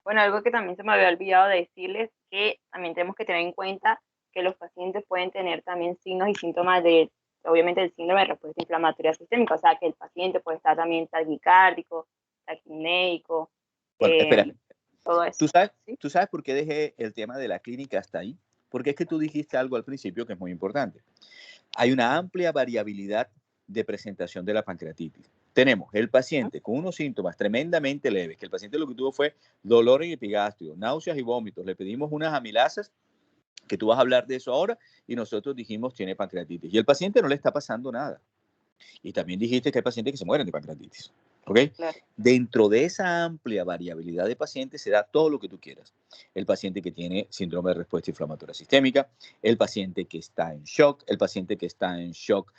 Bueno, algo que también se me había olvidado de decirles, que también tenemos que tener en cuenta que los pacientes pueden tener también signos y síntomas de, obviamente, el síndrome de respuesta inflamatoria sistémica, o sea, que el paciente puede estar también taquicárdico, taquipneico, Bueno, espera. todo eso. ¿Sí? ¿Tú sabes por qué dejé el tema de la clínica hasta ahí? Porque es que tú dijiste algo al principio que es muy importante. Hay una amplia variabilidad de presentación de la pancreatitis. Tenemos el paciente con unos síntomas tremendamente leves, que el paciente lo que tuvo fue dolor en epigastrio, náuseas y vómitos. Le pedimos unas amilasas, que tú vas a hablar de eso ahora, y nosotros dijimos tiene pancreatitis. Y el paciente no le está pasando nada. Y también dijiste que hay pacientes que se mueren de pancreatitis. ¿Ok? Claro. Dentro de esa amplia variabilidad de pacientes se da todo lo que tú quieras. El paciente que tiene síndrome de respuesta inflamatoria sistémica, el paciente que está en shock, el paciente que está en shock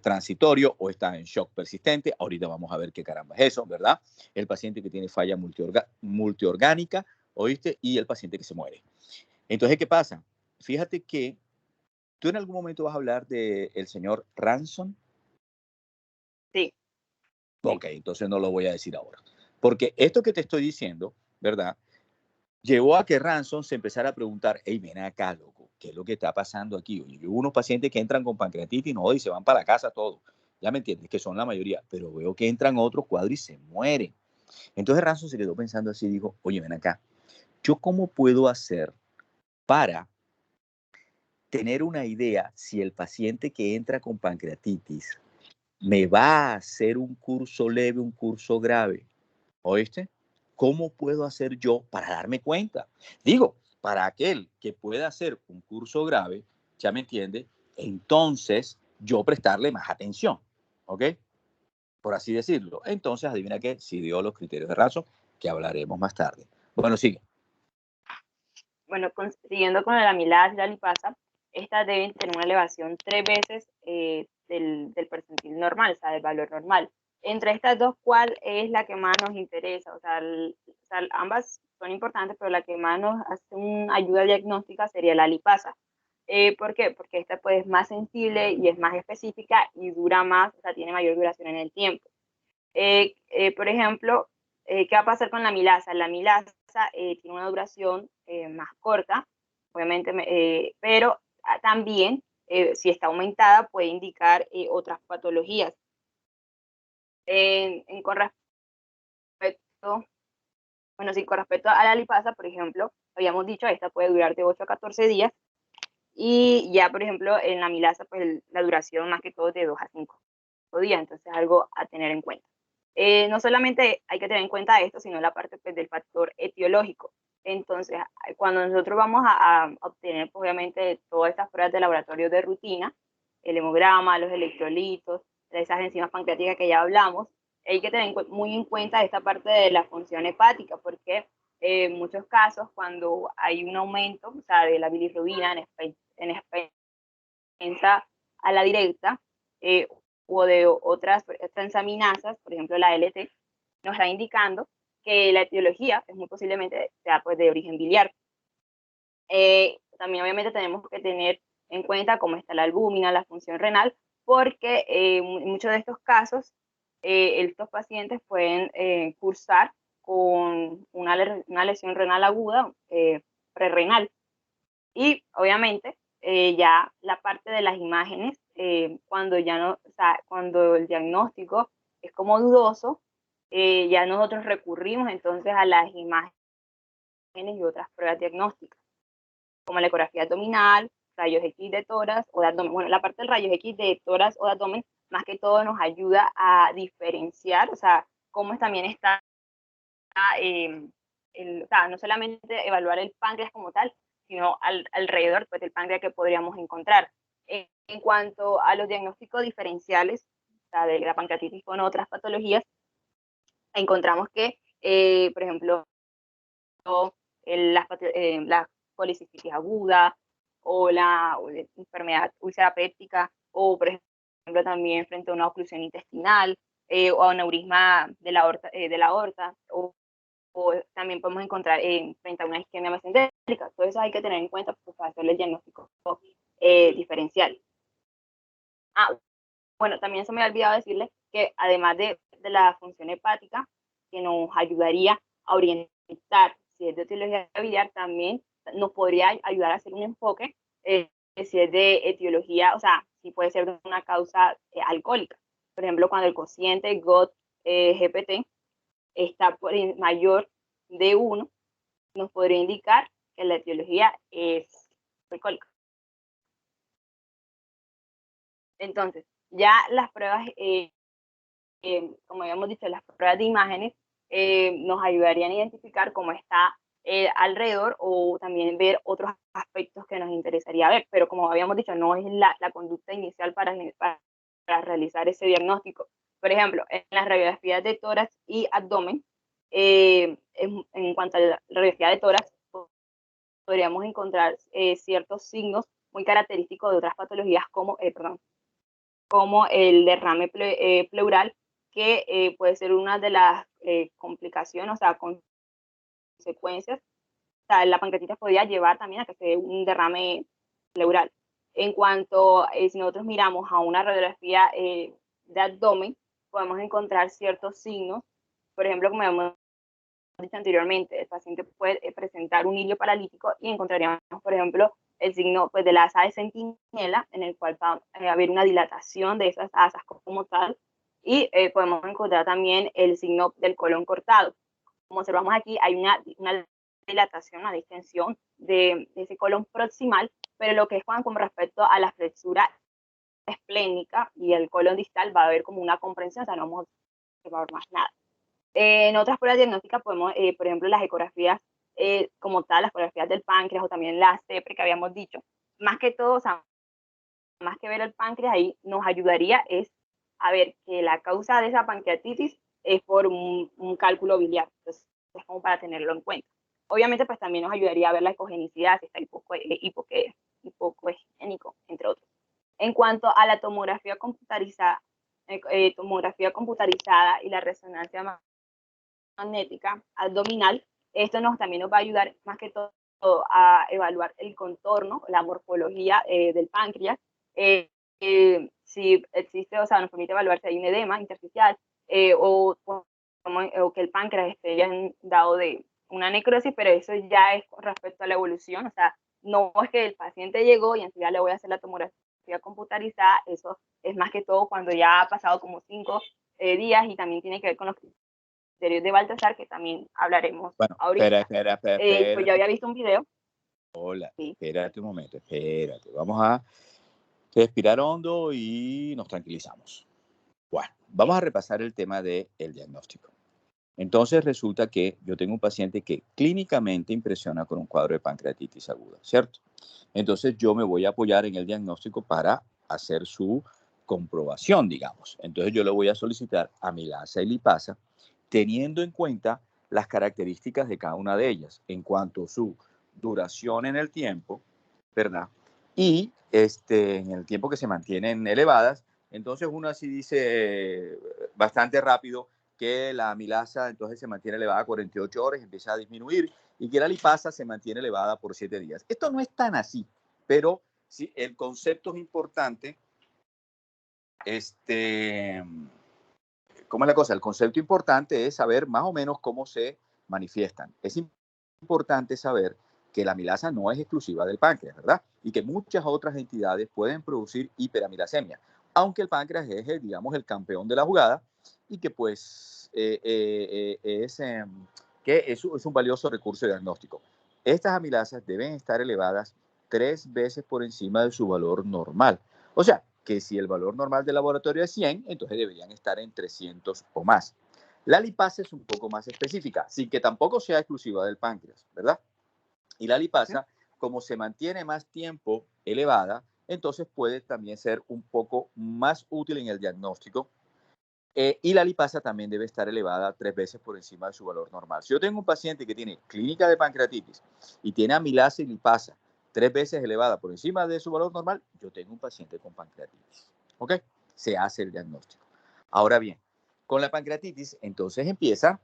transitorio o está en shock persistente. Ahorita vamos a ver qué caramba es eso, ¿verdad? El paciente que tiene falla multiorgánica, ¿oíste? Y el paciente que se muere. Entonces, ¿qué pasa? Fíjate que tú en algún momento vas a hablar del señor Ransom. Sí. Ok, entonces no lo voy a decir ahora. Porque esto que te estoy diciendo, ¿verdad? Llevó a que Ransom se empezara a preguntar, hey, ven acá, loco, ¿qué es lo que está pasando aquí? Oye, yo hubo unos pacientes que entran con pancreatitis y se van para la casa todos. Ya me entiendes, que son la mayoría. Pero veo que entran otros cuadros y se mueren. Entonces Ransom se quedó pensando así y dijo, oye, ven acá, ¿yo cómo puedo hacer para tener una idea si el paciente que entra con pancreatitis me va a hacer un curso leve, un curso grave? ¿Oíste? ¿Cómo puedo hacer yo para darme cuenta? Digo, para aquel que pueda hacer un curso grave, ya me entiende, entonces yo prestarle más atención, ¿ok? Por así decirlo. Entonces, adivina qué, si dio los criterios de Ransom, que hablaremos más tarde. Bueno, sigue. Bueno, siguiendo con la amilasa y la lipasa, estas deben tener una elevación 3 veces del percentil normal, o sea, del valor normal. Entre estas dos, ¿cuál es la que más nos interesa? O sea, ambas son importantes, pero la que más nos hace una ayuda diagnóstica sería la lipasa. ¿Por qué? Porque esta pues, es más sensible y es más específica y dura más, o sea, tiene mayor duración en el tiempo. Por ejemplo, ¿qué va a pasar con la amilasa? La amilasa tiene una duración más corta, obviamente, pero también, si está aumentada, puede indicar otras patologías. Con respecto, bueno, sí, con respecto a la lipasa, por ejemplo, habíamos dicho, esta puede durar de 8 a 14 días, y ya, por ejemplo, en la amilasa, pues la duración más que todo es de 2 a 5 días, entonces algo a tener en cuenta. No solamente hay que tener en cuenta esto, sino la parte pues, del factor etiológico. Entonces, cuando nosotros vamos a obtener, pues, obviamente, todas estas pruebas de laboratorio de rutina, el hemograma, los electrolitos, esas enzimas pancreáticas que ya hablamos, hay que tener muy en cuenta esta parte de la función hepática, porque en muchos casos, cuando hay un aumento, o sea, de la bilirrubina en expensa a la directa, o de otras transaminasas, por ejemplo la LT, nos está indicando que la etiología es muy posiblemente sea pues de origen biliar. También obviamente tenemos que tener en cuenta cómo está la albúmina, la función renal, porque en muchos de estos casos estos pacientes pueden cursar con una lesión renal aguda prerrenal. Y obviamente ya la parte de las imágenes, cuando ya no, o sea, cuando el diagnóstico es como dudoso, ya nosotros recurrimos entonces a las imágenes y otras pruebas diagnósticas, como la ecografía abdominal, rayos X de tórax o de abdomen. Bueno, la parte del rayos X de tórax o de abdomen, más que todo nos ayuda a diferenciar, o sea, cómo también está, o sea, no solamente evaluar el páncreas como tal, sino alrededor pues, del páncreas que podríamos encontrar. En cuanto a los diagnósticos diferenciales, o sea, de la pancreatitis con otras patologías, encontramos que, por ejemplo, la policistitis aguda o la enfermedad úlcera péptica, o por ejemplo también frente a una oclusión intestinal o a un aneurisma de la aorta, o también podemos encontrar frente a una isquemia mesentérica. Todo eso hay que tener en cuenta pues, para hacer el diagnóstico diferencial. Bueno, también se me ha olvidado decirles que además de la función hepática, que nos ayudaría a orientar si es de etiología biliar, también nos podría ayudar a hacer un enfoque si es de etiología, o sea, si puede ser de una causa alcohólica. Por ejemplo, cuando el cociente GOT-GPT está por mayor de 1, nos podría indicar que la etiología es alcohólica. Entonces, ya las pruebas, como habíamos dicho, las pruebas de imágenes nos ayudarían a identificar cómo está alrededor, o también ver otros aspectos que nos interesaría ver, pero como habíamos dicho, no es la conducta inicial para realizar ese diagnóstico. Por ejemplo, en las radiografías de tórax y abdomen, en cuanto a la radiografía de tórax, podríamos encontrar ciertos signos muy característicos de otras patologías como el derrame pleural, que puede ser una de las complicaciones, o sea, consecuencias. O sea, la pancreatitis podría llevar también a que se dé un derrame pleural. En cuanto, si nosotros miramos a una radiografía de abdomen, podemos encontrar ciertos signos. Por ejemplo, como hemos dicho anteriormente, el paciente puede presentar un hilio paralítico y encontraríamos, por ejemplo, el signo pues, de la asa de centinela, en el cual va a haber una dilatación de esas asas como tal, y podemos encontrar también el signo del colon cortado. Como observamos aquí, hay una dilatación, una distensión de ese colon proximal, pero lo que es con respecto a la flexura esplénica y el colon distal va a haber como una comprensión, o sea, no vamos a observar más nada. En otras pruebas diagnósticas podemos, por ejemplo, las ecografías como tal, las ecografías del páncreas o también la CEPRE que habíamos dicho. Más que todo, o sea, más que ver el páncreas, ahí nos ayudaría es a ver que la causa de esa pancreatitis es por un cálculo biliar. Entonces, es como para tenerlo en cuenta. Obviamente, pues también nos ayudaría a ver la ecogenicidad, si está hipocoegénico, entre otros. En cuanto a la tomografía computarizada y la resonancia magnética abdominal, esto también nos va a ayudar más que todo a evaluar el contorno, la morfología del páncreas, si existe, o sea, nos permite evaluar si hay un edema intersticial o que el páncreas esté ya dado de una necrosis, pero eso ya es con respecto a la evolución, o sea, no es que el paciente llegó y enseguida le voy a hacer la tomografía computarizada, eso es más que todo cuando ya ha pasado como 5 días, y también tiene que ver con los criterios de Baltasar, que también hablaremos ahorita. Espera. Pues yo había visto un video. Hola, sí. Espérate un momento, espérate. Vamos a respirar hondo y nos tranquilizamos. Bueno, vamos a repasar el tema del diagnóstico. Entonces resulta que yo tengo un paciente que clínicamente impresiona con un cuadro de pancreatitis aguda, ¿cierto? Entonces yo me voy a apoyar en el diagnóstico para hacer su comprobación, digamos. Entonces yo le voy a solicitar amilasa y lipasa, teniendo en cuenta las características de cada una de ellas, en cuanto a su duración en el tiempo, ¿verdad? Y en el tiempo que se mantienen elevadas. Entonces uno así dice bastante rápido que la amilasa entonces se mantiene elevada 48 horas, empieza a disminuir, y que la lipasa se mantiene elevada por 7 días. Esto no es tan así, pero sí, el concepto es importante. ¿Cómo es la cosa? El concepto importante es saber más o menos cómo se manifiestan. Es importante saber que la amilasa no es exclusiva del páncreas, ¿verdad? Y que muchas otras entidades pueden producir hiperamilasemia, aunque el páncreas es, digamos, el campeón de la jugada y que pues es un valioso recurso diagnóstico. Estas amilasas deben estar elevadas 3 veces por encima de su valor normal. O sea, que si el valor normal del laboratorio es 100, entonces deberían estar en 300 o más. La lipasa es un poco más específica, sin que tampoco sea exclusiva del páncreas, ¿verdad? Y la lipasa, como se mantiene más tiempo elevada, entonces puede también ser un poco más útil en el diagnóstico. Y la lipasa también debe estar elevada 3 veces por encima de su valor normal. Si yo tengo un paciente que tiene clínica de pancreatitis y tiene amilasa y lipasa 3 veces elevada por encima de su valor normal, yo tengo un paciente con pancreatitis. ¿Ok? Se hace el diagnóstico. Ahora bien, con la pancreatitis, entonces empieza,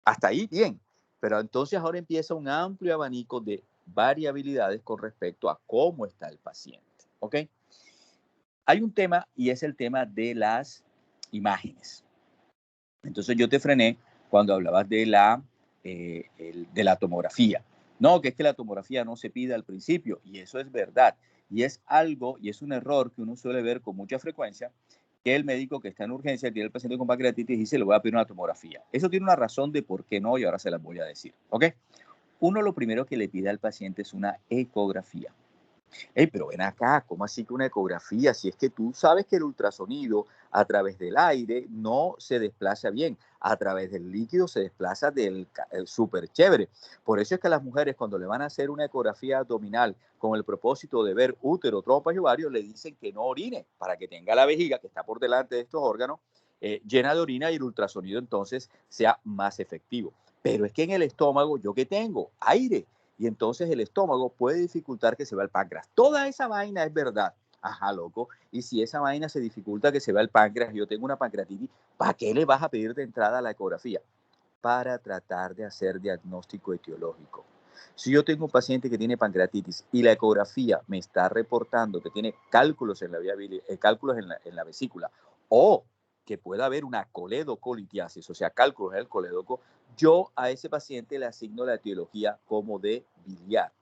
hasta ahí bien, pero entonces ahora empieza un amplio abanico de variabilidades con respecto a cómo está el paciente. ¿Ok? Hay un tema y es el tema de las imágenes. Entonces yo te frené cuando hablabas de la tomografía. No, que es que la tomografía no se pide al principio, y eso es verdad. Y es algo, y es un error que uno suele ver con mucha frecuencia, que el médico que está en urgencia, tiene el paciente con pancreatitis, dice, le voy a pedir una tomografía. Eso tiene una razón de por qué no, y ahora se las voy a decir. ¿Ok? Uno lo primero que le pide al paciente es una ecografía. Hey, pero ven acá, ¿cómo así que una ecografía? Si es que tú sabes que el ultrasonido a través del aire no se desplaza bien, a través del líquido se desplaza súper chévere. Por eso es que las mujeres cuando le van a hacer una ecografía abdominal con el propósito de ver útero, trompas y ovarios, le dicen que no orine para que tenga la vejiga que está por delante de estos órganos llena de orina y el ultrasonido entonces sea más efectivo. Pero es que en el estómago, ¿yo qué tengo? Aire. Y entonces el estómago puede dificultar que se vea el páncreas. Toda esa vaina es verdad. Ajá, loco. Y si esa vaina se dificulta que se vea el páncreas y yo tengo una pancreatitis, ¿para qué le vas a pedir de entrada la ecografía? Para tratar de hacer diagnóstico etiológico. Si yo tengo un paciente que tiene pancreatitis y la ecografía me está reportando que tiene cálculos en la vesícula o que pueda haber una coledocolitiasis, o sea, cálculos en el colédoco, yo a ese paciente le asigno la etiología como de biliar.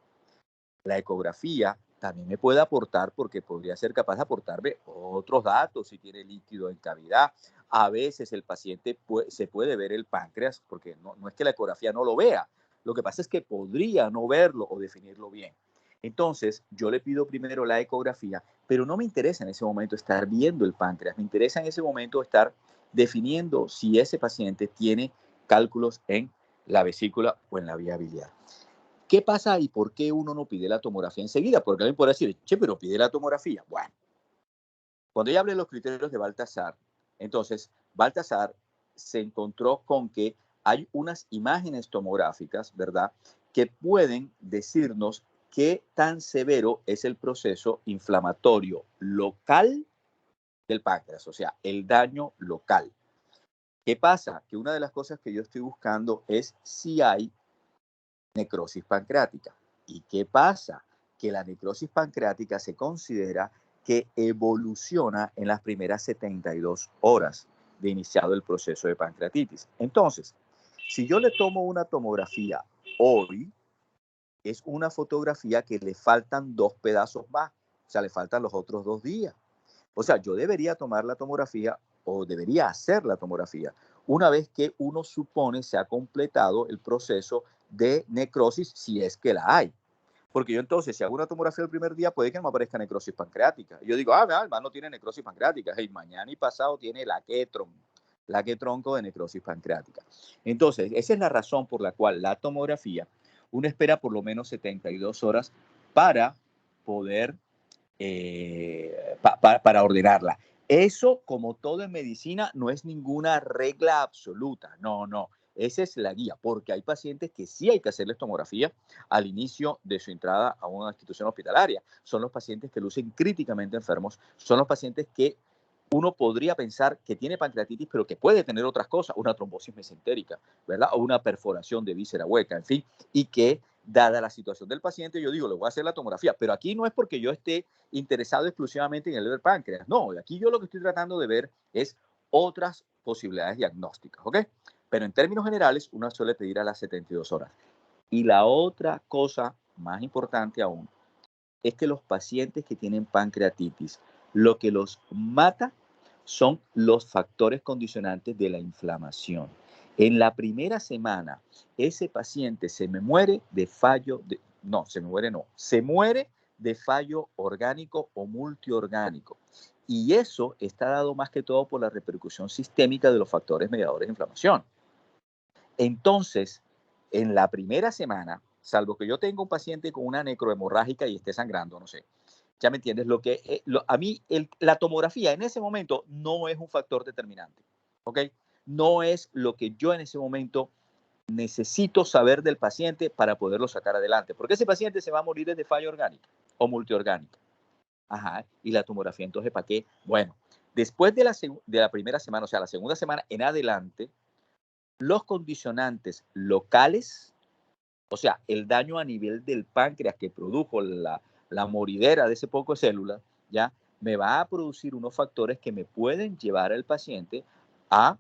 La ecografía también me puede aportar porque podría ser capaz de aportarme otros datos si tiene líquido en cavidad. A veces el paciente se puede ver el páncreas porque no es que la ecografía no lo vea. Lo que pasa es que podría no verlo o definirlo bien. Entonces, yo le pido primero la ecografía, pero no me interesa en ese momento estar viendo el páncreas. Me interesa en ese momento estar definiendo si ese paciente tiene cálculos en la vesícula o en la vía biliar. ¿Qué pasa y por qué uno no pide la tomografía enseguida? Porque alguien puede decir, che, pero pide la tomografía. Bueno, cuando ya hablé de los criterios de Baltasar, entonces Baltasar se encontró con que hay unas imágenes tomográficas, ¿verdad?, que pueden decirnos qué tan severo es el proceso inflamatorio local del páncreas, o sea, el daño local. ¿Qué pasa? Que una de las cosas que yo estoy buscando es si hay necrosis pancreática. ¿Y qué pasa? Que la necrosis pancreática se considera que evoluciona en las primeras 72 horas de iniciado el proceso de pancreatitis. Entonces, si yo le tomo una tomografía hoy, es una fotografía que le faltan 2 pedazos más, o sea, le faltan los otros 2 días. O sea, yo debería tomar la tomografía o debería hacer la tomografía una vez que uno supone se ha completado el proceso de necrosis, si es que la hay. Porque yo entonces, si hago una tomografía el primer día, puede que no me aparezca necrosis pancreática. Y yo digo, mi alma no tiene necrosis pancreática. Y mañana y pasado tiene la que tronco de necrosis pancreática. Entonces, esa es la razón por la cual la tomografía, uno espera por lo menos 72 horas para poder para ordenarla. Eso, como todo en medicina, no es ninguna regla absoluta. No, no. Esa es la guía, porque hay pacientes que sí hay que hacerles tomografía al inicio de su entrada a una institución hospitalaria. Son los pacientes que lucen críticamente enfermos, son los pacientes que uno podría pensar que tiene pancreatitis, pero que puede tener otras cosas, una trombosis mesentérica, ¿verdad? O una perforación de víscera hueca, en fin, y que, dada la situación del paciente, yo digo, le voy a hacer la tomografía, pero aquí no es porque yo esté interesado exclusivamente en el ver páncreas, no, aquí yo lo que estoy tratando de ver es otras posibilidades diagnósticas, ¿ok? Pero en términos generales, uno suele pedir a las 72 horas. Y la otra cosa más importante aún es que los pacientes que tienen pancreatitis, lo que los mata son los factores condicionantes de la inflamación. En la primera semana, ese paciente se muere de fallo, se muere de fallo orgánico o multiorgánico. Y eso está dado más que todo por la repercusión sistémica de los factores mediadores de inflamación. Entonces, en la primera semana, salvo que yo tenga un paciente con una necrohemorrágica y esté sangrando, no sé, ya me entiendes, a mí la tomografía en ese momento no es un factor determinante, ¿ok? No es lo que yo en ese momento necesito saber del paciente para poderlo sacar adelante, porque ese paciente se va a morir de falla orgánica o multiorgánica. Ajá, y la tomografía, entonces, ¿para qué? Bueno, después de la primera semana, o sea, la segunda semana en adelante, los condicionantes locales, o sea, el daño a nivel del páncreas que produjo la moridera de ese poco de células, ya me va a producir unos factores que me pueden llevar al paciente a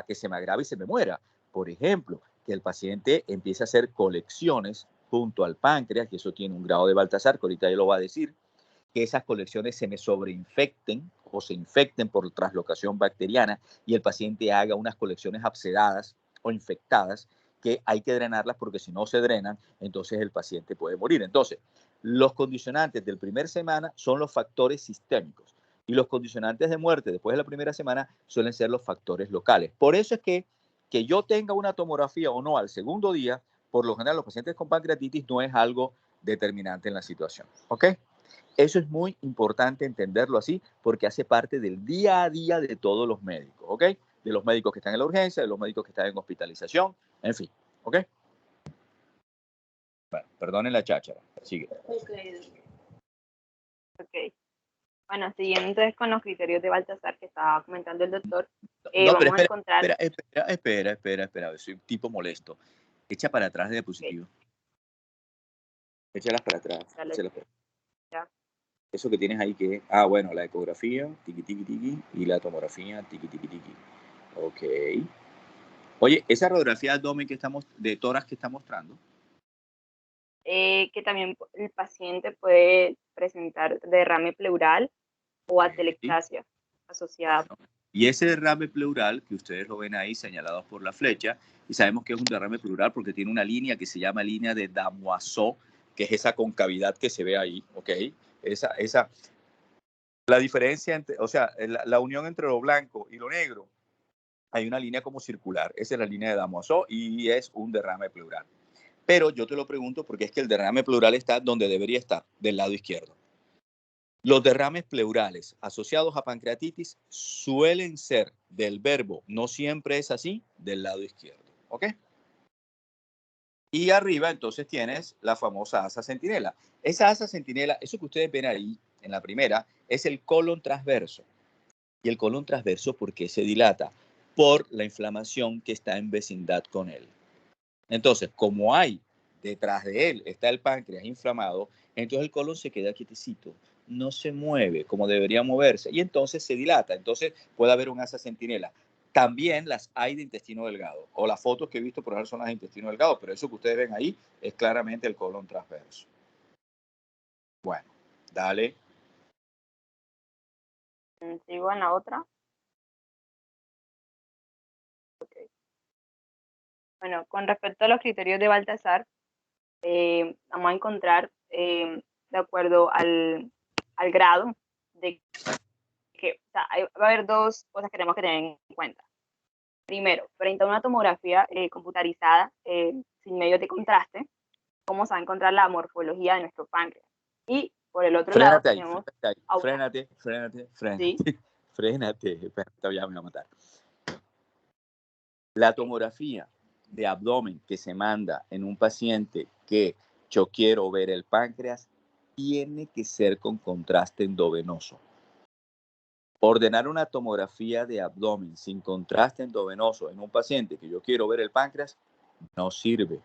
que se me agrave y se me muera. Por ejemplo, que el paciente empiece a hacer colecciones junto al páncreas, que eso tiene un grado de Baltasar, que ahorita ya lo va a decir, que esas colecciones se me sobreinfecten o se infecten por traslocación bacteriana y el paciente haga unas colecciones abscedadas o infectadas que hay que drenarlas porque si no se drenan, entonces el paciente puede morir. Entonces, los condicionantes del primer semana son los factores sistémicos y los condicionantes de muerte después de la primera semana suelen ser los factores locales. Por eso es que yo tenga una tomografía o no al segundo día, por lo general los pacientes con pancreatitis no es algo determinante en la situación. ¿Ok? Eso es muy importante entenderlo así porque hace parte del día a día de todos los médicos, ¿ok? De los médicos que están en la urgencia, de los médicos que están en hospitalización, en fin, ¿ok? Bueno, perdonen la cháchara, sigue. Ok. Bueno, siguiendo entonces con los criterios de Baltasar que estaba comentando el doctor, No, pero vamos a encontrar... espera, soy un tipo molesto. Echa para atrás de diapositiva. Ok, Échalas para atrás. dale, Échalas para... ya. Eso que tienes ahí que, bueno, la ecografía, tiqui, tiqui, tiqui, y la tomografía, tiqui, tiqui, tiqui. Ok. Oye, esa radiografía de abdomen de tórax que está mostrando. Que también el paciente puede presentar derrame pleural o atelectasia asociada. Bueno, y ese derrame pleural, que ustedes lo ven ahí señalados por la flecha, y sabemos que es un derrame pleural porque tiene una línea que se llama línea de Damoiseau, que es esa concavidad que se ve ahí, ¿ok? La diferencia entre, o sea, la unión entre lo blanco y lo negro, hay una línea como circular, esa es la línea de Damoiseau y es un derrame pleural. Pero yo te lo pregunto porque es que el derrame pleural está donde debería estar, del lado izquierdo. Los derrames pleurales asociados a pancreatitis suelen ser del verbo, no siempre es así, del lado izquierdo. ¿Ok? Y arriba entonces tienes la famosa asa centinela. Esa asa centinela, eso que ustedes ven ahí en la primera, es el colon transverso. Y el colon transverso, ¿por qué se dilata? Por la inflamación que está en vecindad con él. Entonces, como hay detrás de él, está el páncreas inflamado, entonces el colon se queda quietecito, no se mueve como debería moverse y entonces se dilata. Entonces puede haber un asa centinela. También las hay de intestino delgado, o las fotos que he visto por ejemplo son las de intestino delgado, pero eso que ustedes ven ahí es claramente el colon transverso. Bueno, dale. Sigo en la otra. Okay. Bueno, con respecto a los criterios de Baltasar, vamos a encontrar, de acuerdo al grado de que, o sea, va a haber dos cosas que tenemos que tener en cuenta. Primero, frente a una tomografía computarizada sin medios de contraste, cómo se va a encontrar la morfología de nuestro páncreas. Y por el otro lado, tenemos... Frénate. ¿Sí? Frénate, ya me va a matar. La tomografía de abdomen que se manda en un paciente que yo quiero ver el páncreas tiene que ser con contraste endovenoso. Ordenar una tomografía de abdomen sin contraste endovenoso en un paciente que yo quiero ver el páncreas no sirve,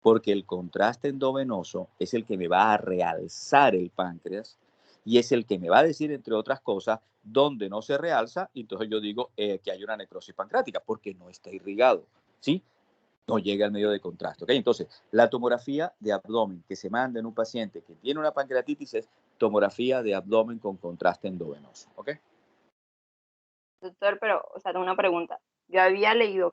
porque el contraste endovenoso es el que me va a realzar el páncreas y es el que me va a decir, entre otras cosas, dónde no se realza, y entonces yo digo que hay una necrosis pancreática, porque no está irrigado, ¿sí? No llega al medio de contraste, ¿ok? Entonces, la tomografía de abdomen que se manda en un paciente que tiene una pancreatitis es tomografía de abdomen con contraste endovenoso, ¿ok? Doctor, pero, o sea, tengo una pregunta. Yo había leído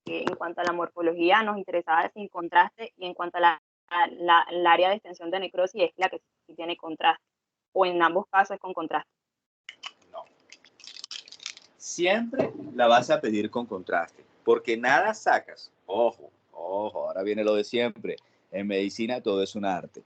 que en cuanto a la morfología nos interesaba sin contraste y en cuanto a el área de extensión de necrosis es la que sí tiene contraste, o en ambos casos es con contraste. No. Siempre la vas a pedir con contraste, porque nada sacas. Ojo, ojo, ahora viene lo de siempre. En medicina todo es un arte.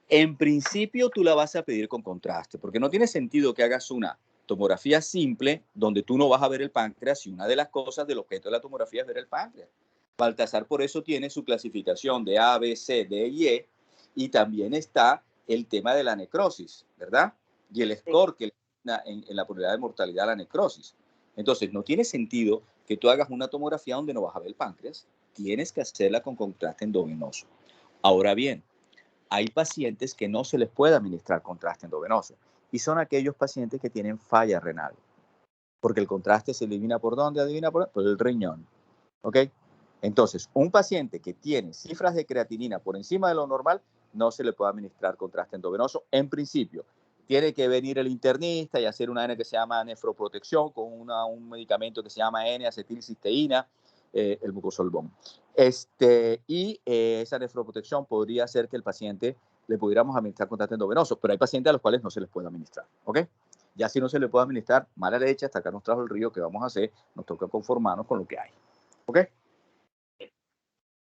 En principio tú la vas a pedir con contraste, porque no tiene sentido que hagas una tomografía simple donde tú no vas a ver el páncreas y una de las cosas del objeto de la tomografía es ver el páncreas. Baltasar por eso tiene su clasificación de A, B, C, D y E, y también está el tema de la necrosis, ¿verdad? Y el Sí. score que le da en la probabilidad de mortalidad a la necrosis. Entonces, no tiene sentido que tú hagas una tomografía donde no vas a ver el páncreas. Tienes que hacerla con contraste endovenoso. Ahora bien, hay pacientes que no se les puede administrar contraste endovenoso y son aquellos pacientes que tienen falla renal, porque el contraste se elimina ¿por dónde? Adivina por el riñón, ¿ok? Entonces, un paciente que tiene cifras de creatinina por encima de lo normal, no se le puede administrar contraste endovenoso en principio. Tiene que venir el internista y hacer una N que se llama nefroprotección con un medicamento que se llama N-acetilcisteína, el mucosolvón. Esa nefroprotección podría hacer que el paciente le pudiéramos administrar contraste endovenoso, pero hay pacientes a los cuales no se les puede administrar, ¿ok? Ya si no se le puede administrar, mala leche, hasta acá nos trajo el río, ¿qué vamos a hacer? Nos toca conformarnos con lo que hay, ¿ok?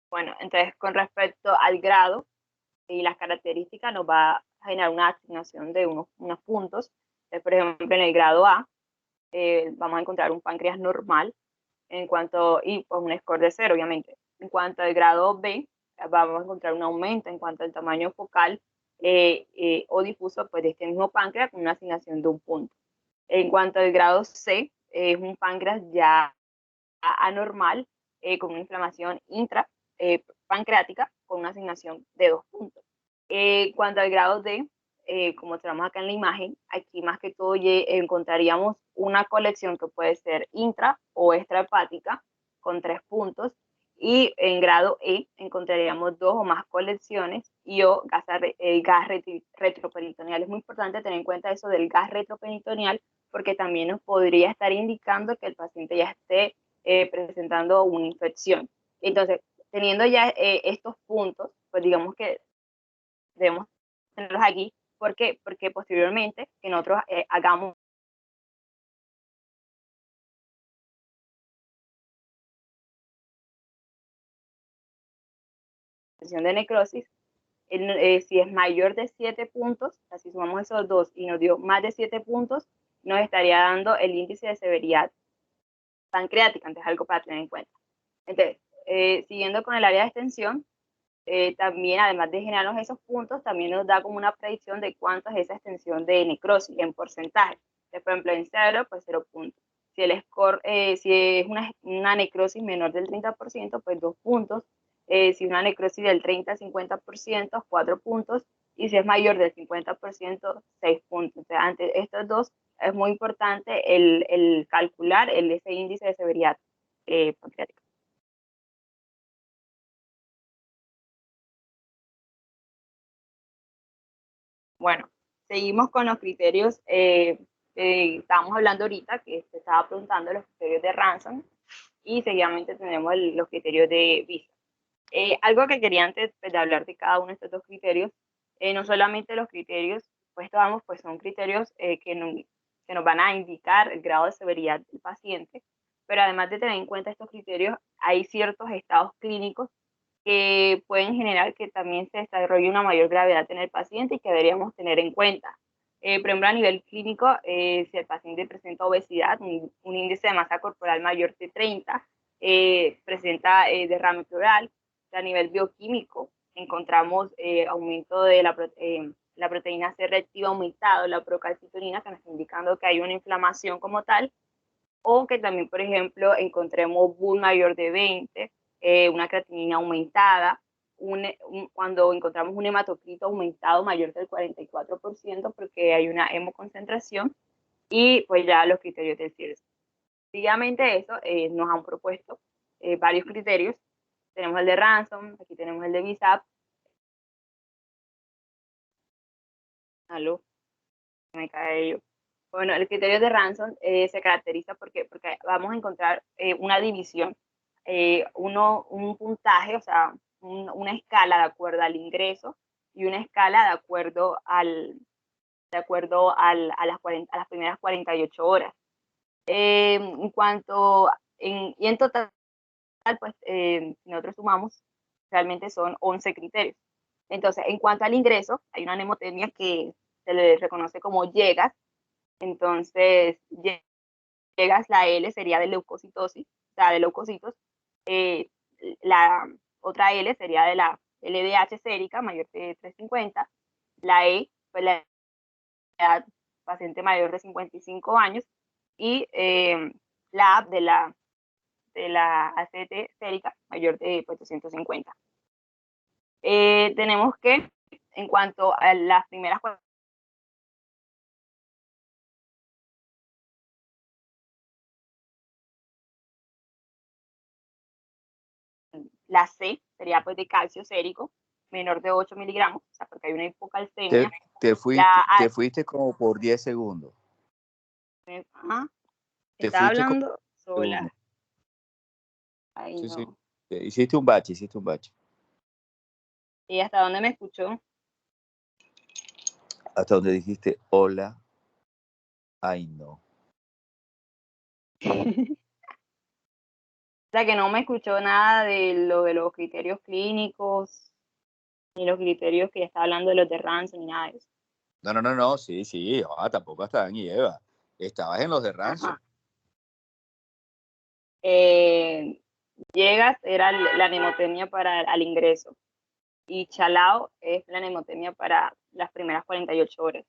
Bueno, entonces con respecto al grado y las características nos va a generar una asignación de unos puntos. Entonces, por ejemplo, en el grado A vamos a encontrar un páncreas normal y pues un score de 0, obviamente. En cuanto al grado B, vamos a encontrar un aumento en cuanto al tamaño focal o difuso pues, de este mismo páncreas con una asignación de un punto. En cuanto al grado C, es un páncreas ya anormal con una inflamación intrapancreática con una asignación de 2 puntos. En cuanto al grado D, como tenemos acá en la imagen, aquí más que todo encontraríamos una colección que puede ser intra o extrahepática con 3 puntos, y en grado E encontraríamos 2 o más colecciones y o gas retroperitoneal. Es muy importante tener en cuenta eso del gas retroperitoneal porque también nos podría estar indicando que el paciente ya esté presentando una infección. Entonces, teniendo ya estos puntos, pues digamos que debemos tenerlos aquí. ¿Por qué? Porque posteriormente que nosotros hagamos sesión de necrosis, si es mayor de 7 puntos, o sea, si sumamos esos dos y nos dio más de 7 puntos, nos estaría dando el índice de severidad pancreática, entonces algo para tener en cuenta. Entonces, siguiendo con el área de extensión, también, además de generarnos esos puntos, también nos da como una predicción de cuánto es esa extensión de necrosis en porcentaje. Entonces, por ejemplo, en 0, pues 0 puntos. Si el score, si es una necrosis menor del 30%, pues 2 puntos. Si una necrosis del 30 al 50%, 4 puntos. Y si es mayor del 50%, 6 puntos. Entonces, ante estos dos, es muy importante el calcular ese índice de severidad pancreática. Bueno, seguimos con los criterios. Estábamos hablando ahorita, que se estaba preguntando los criterios de Ransom, y seguidamente tenemos los criterios de visa. Algo que quería antes de hablar de cada uno de estos dos criterios, no solamente los criterios, pues vamos, pues son criterios que nos van a indicar el grado de severidad del paciente, pero además de tener en cuenta estos criterios, hay ciertos estados clínicos que pueden generar que también se desarrolle una mayor gravedad en el paciente y que deberíamos tener en cuenta. Por ejemplo, a nivel clínico, si el paciente presenta obesidad, un índice de masa corporal mayor de 30, presenta derrame pleural. A nivel bioquímico, encontramos aumento de la proteína C reactiva aumentado, la procalcitonina, que nos está indicando que hay una inflamación como tal, o que también, por ejemplo, encontremos BUN mayor de 20, una creatinina aumentada, cuando encontramos un hematocrito aumentado mayor del 44%, porque hay una hemoconcentración, y pues ya los criterios del CIRS. Seguidamente eso, nos han propuesto varios criterios. Tenemos el de Ransom, aquí tenemos el de BISAP. Aló, me cae yo. Bueno, el criterio de Ransom se caracteriza porque vamos a encontrar una división, un puntaje, o sea, una escala de acuerdo al ingreso y una escala de acuerdo a las primeras 48 horas. Y en total, pues, si nosotros sumamos, realmente son 11 criterios. Entonces, en cuanto al ingreso, hay una mnemotemia que se le reconoce como llegas. Entonces, llegas, la L sería de leucocitosis, o sea, de leucocitos. La otra L sería de la LDH sérica, mayor de 350. La E, pues la edad paciente mayor de 55 años. Y la A de la ACT sérica, mayor de 250. Tenemos que, en cuanto a las primeras la C sería pues de calcio sérico, menor de 8 miligramos, o sea, porque hay una hipocalcemia. Te fuiste como por 10 segundos. Ajá, Te estaba fuiste como hablando sola. segundos. Ay, Sí, no. sí. Hiciste un bache. ¿Y hasta dónde me escuchó? Hasta donde dijiste hola, ay no. O sea, que no me escuchó nada de los criterios clínicos, ni los criterios que ya estaba hablando de los de Ransom, ni nada de eso. No, sí, tampoco estaban y Eva. Estabas en los de Ransom. Llegas era la mnemotemia para al ingreso y Chalao es la mnemotemia para las primeras 48 horas.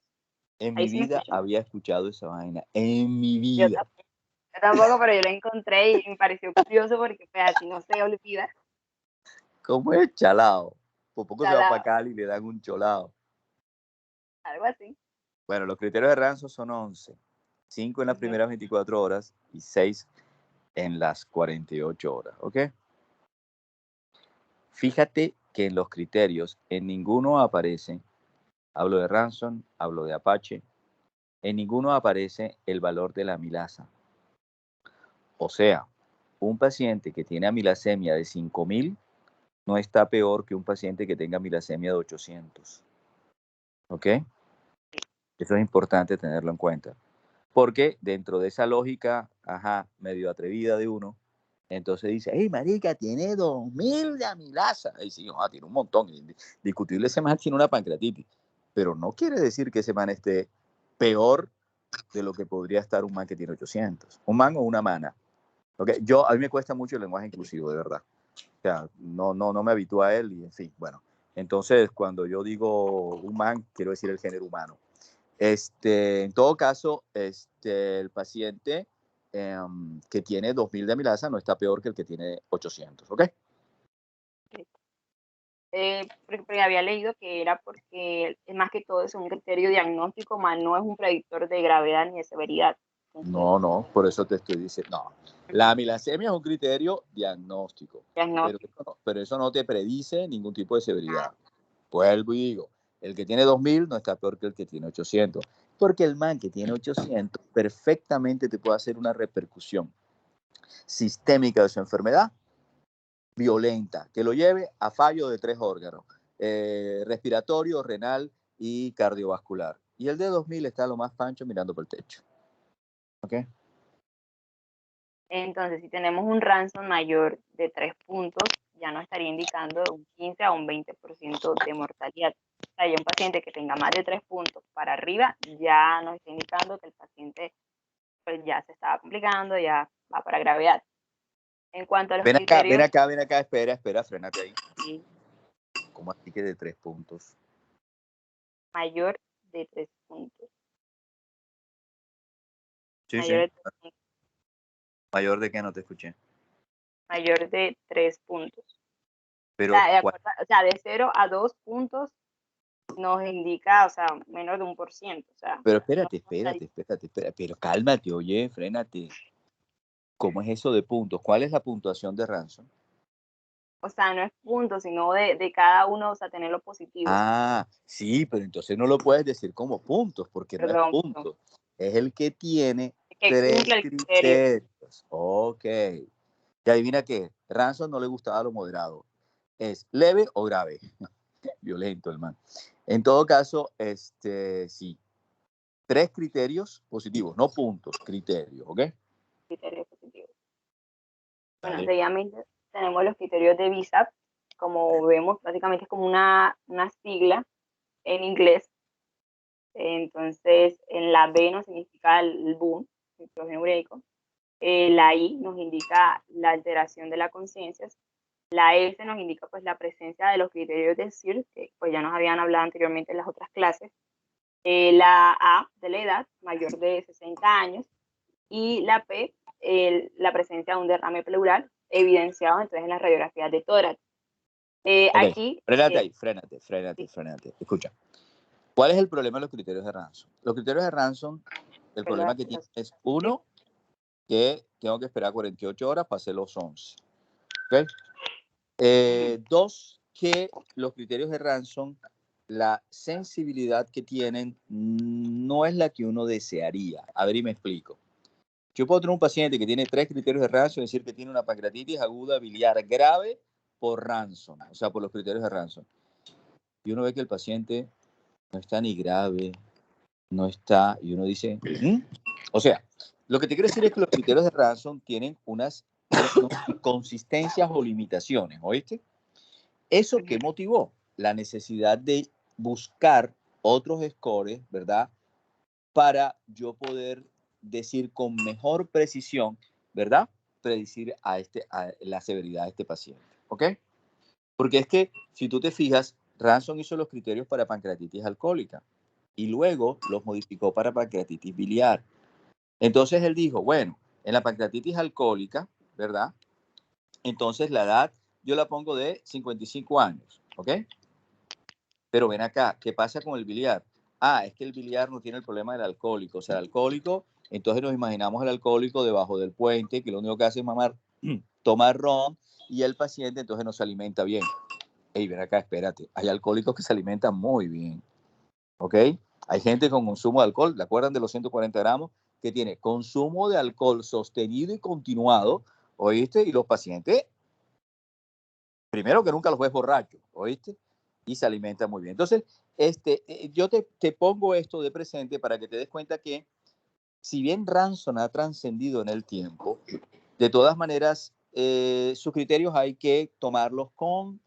En Ahí mi sí me vida escuchó. había escuchado esa vaina. En mi Yo vida. tampoco, pero yo la encontré y me pareció curioso porque pues, así no se olvida. ¿Cómo es chalao? Por poco se va para Chalao, Cali y le dan un cholao. algo así. Bueno, los criterios de Ransom son 11. 5 en las primeras 24 horas y 6 en las 48 horas, ¿ok? Fíjate que en los criterios en ninguno aparece, hablo de Ransom, hablo de Apache, en ninguno aparece el valor de la amilasa. O sea, un paciente que tiene amilasemia de 5000 no está peor que un paciente que tenga amilasemia de 800. ¿Ok? Eso es importante tenerlo en cuenta. Porque dentro de esa lógica, medio atrevida de uno, entonces dice, hey, marica, tiene 2000 de amilasa. Y sí, tiene un montón. Discutible, ese man tiene una pancreatitis. Pero no quiere decir que ese man esté peor de lo que podría estar un man que tiene 800. Un man o una mana. ¿Okay? A mí me cuesta mucho el lenguaje inclusivo, de verdad. O sea, no me habitúo a él y en fin, bueno. Entonces, cuando yo digo un man, quiero decir el género humano. En todo caso, el paciente que tiene 2000 de amilasa no está peor que el que tiene 800, ¿ok? Porque había leído que era porque más que todo es un criterio diagnóstico, más no es un predictor de gravedad ni de severidad. Entonces, No, por eso te estoy diciendo, no. La amilasemia es un criterio diagnóstico, diagnóstico. pero eso no te predice ningún tipo de severidad. Vuelvo y digo, el que tiene 2000 no está peor que el que tiene 800, porque el man que tiene 800 perfectamente te puede hacer una repercusión sistémica de su enfermedad violenta, que lo lleve a fallo de 3 órganos, respiratorio, renal y cardiovascular. Y el de 2000 está lo más pancho mirando por el techo. ¿Ok? Entonces, si tenemos un ransom mayor de 3 puntos, ya nos estaría indicando un 15 a un 20% de mortalidad. O sea, ya un paciente que tenga más de 3 puntos para arriba, ya nos está indicando que el paciente pues, ya se estaba complicando, ya va para gravedad. En cuanto a los criterios... Ven acá, espera, frenate ahí. Sí. ¿Cómo así que de 3 puntos? mayor de 3 puntos. Sí, Mayor sí. de 3 puntos. ¿Mayor de qué? No te escuché. Mayor de 3 puntos. Pero, O sea, de 0 a 2 puntos nos indica, o sea, menos de 1%. O sea, pero no, espérate. Pero cálmate, oye, frénate. ¿Cómo es eso de puntos? ¿Cuál es la puntuación de Ransom? o sea, no es puntos, sino de cada uno, o sea, tener los positivos. Ah, sí, pero entonces no lo puedes decir como puntos, porque no es Perdón. punto. Es el que tiene Que 3 cumple el criterio. criterios. Ok. ¿Y adivina qué? Ransom no le gustaba lo moderado. ¿Es leve o grave? Violento el man. En todo caso, sí. 3 criterios positivos, no puntos, criterios, ¿ok? Criterios positivos. Bueno, Dale. seguidamente tenemos los criterios de VISAP. Como vemos, básicamente es como una sigla en inglés. Entonces, en la B nos significa el boom, el nitrógeno ureico. La I nos indica la alteración de la conciencia. La S nos indica pues la presencia de los criterios de CIR, que pues ya nos habían hablado anteriormente en las otras clases. La A de la edad, mayor de 60 años. Y la P, la presencia de un derrame pleural evidenciado entonces en las radiografías de tórax. Ok, Aquí... frénate ahí, frénate. Escucha, ¿cuál es el problema de los criterios de Ransom? Los criterios de Ransom, el problema que tiene es, uno, que tengo que esperar 48 horas para hacer los 11. ¿Okay? Dos, que los criterios de Ransom, la sensibilidad que tienen no es la que uno desearía. A ver, y me explico. Yo puedo tener un paciente que tiene 3 criterios de Ransom, es decir, que tiene una pancreatitis aguda biliar grave por Ransom, o sea, por los criterios de Ransom. Y uno ve que el paciente no está ni grave, no está, y uno dice, o sea, lo que te quiero decir es que los criterios de Ransom tienen unas consistencias o limitaciones, ¿oíste? ¿Eso qué motivó? La necesidad de buscar otros scores, ¿verdad? Para yo poder decir con mejor precisión, ¿verdad? Predecir a la severidad de este paciente, ¿ok? Porque es que, si tú te fijas, Ransom hizo los criterios para pancreatitis alcohólica y luego los modificó para pancreatitis biliar. Entonces él dijo, bueno, en la pancreatitis alcohólica, ¿verdad? Entonces la edad yo la pongo de 55 años, ¿ok? Pero ven acá, ¿qué pasa con el biliar? Ah, es que el biliar no tiene el problema del alcohólico. O sea, el alcohólico, entonces nos imaginamos el alcohólico debajo del puente, que lo único que hace es tomar ron, y el paciente entonces no se alimenta bien. Ey, ven acá, espérate. Hay alcohólicos que se alimentan muy bien, ¿ok? Hay gente con consumo de alcohol, ¿te acuerdan de los 140 gramos? Que tiene consumo de alcohol sostenido y continuado, ¿oíste? Y los pacientes, primero que nunca los ves borrachos, ¿oíste? Y se alimentan muy bien. Entonces, yo te pongo esto de presente para que te des cuenta que, si bien Ransom ha trascendido en el tiempo, de todas maneras, sus criterios hay que tomarlos con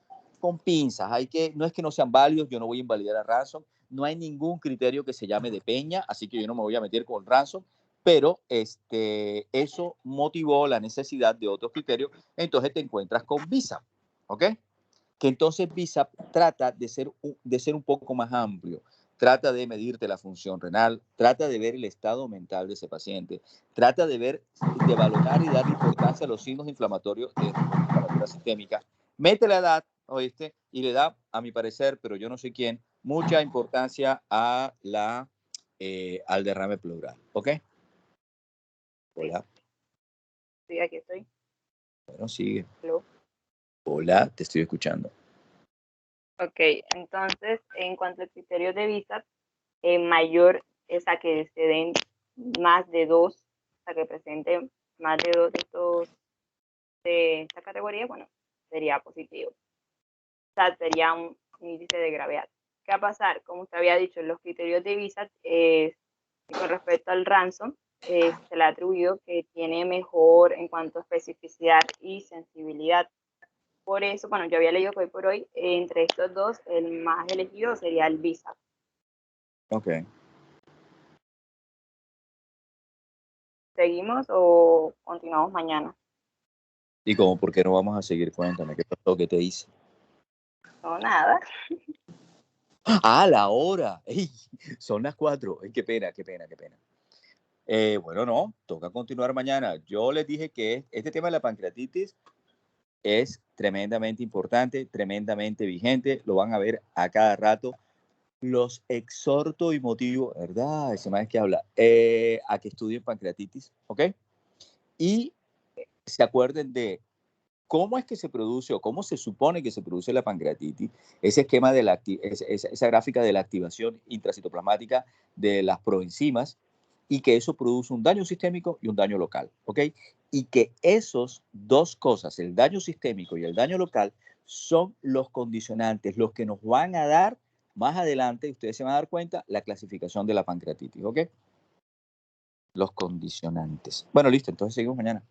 pinzas. No es que no sean válidos, yo no voy a invalidar a Ransom, no hay ningún criterio que se llame de Peña, así que yo no me voy a meter con Ransom, pero eso motivó la necesidad de otros criterios, entonces te encuentras con VISAP, ¿ok? Que entonces VISAP trata de ser un poco más amplio, trata de medirte la función renal, trata de ver el estado mental de ese paciente, trata de valorar y dar importancia a los signos inflamatorios de inflamatura sistémica. Mete la edad, ¿oíste? Y le da, a mi parecer, pero yo no sé quién, mucha importancia al derrame pleural, ¿ok? Hola. Sí, aquí estoy. Bueno, sigue. Hello. Hola, te estoy escuchando. Ok, entonces, en cuanto al criterio de VISAP, mayor es a que se den más de 2, a que presente más de 2 de estos de esta categoría, bueno, sería positivo. O sea, sería un índice de gravedad. ¿Qué va a pasar? Como usted había dicho, los criterios de VISAP, con respecto al Ransom, se le ha atribuido que tiene mejor en cuanto a especificidad y sensibilidad. Por eso, bueno, yo había leído que hoy por hoy, entre estos dos, el más elegido sería el VISAP. Ok. ¿Seguimos o continuamos mañana? ¿Y cómo? ¿Por qué no vamos a seguir? Cuéntame, ¿qué pasó? ¿Qué te hice? No, nada. Ah, la hora. Ey, son las 4. Ay, qué pena, qué pena, qué pena. Bueno, no, toca continuar mañana. Yo les dije que este tema de la pancreatitis es tremendamente importante, tremendamente vigente. Lo van a ver a cada rato. Los exhorto y motivo, ¿verdad? Ese más que habla, a que estudien pancreatitis, ¿ok? Y se acuerden de cómo es que se produce o cómo se supone que se produce la pancreatitis, ese esquema de esa gráfica de la activación intracitoplasmática de las proenzimas y que eso produce un daño sistémico y un daño local, ¿ok? Y que esos dos cosas, el daño sistémico y el daño local, son los condicionantes, los que nos van a dar más adelante, ustedes se van a dar cuenta, la clasificación de la pancreatitis, ¿ok? Los condicionantes. Bueno, listo, entonces seguimos mañana.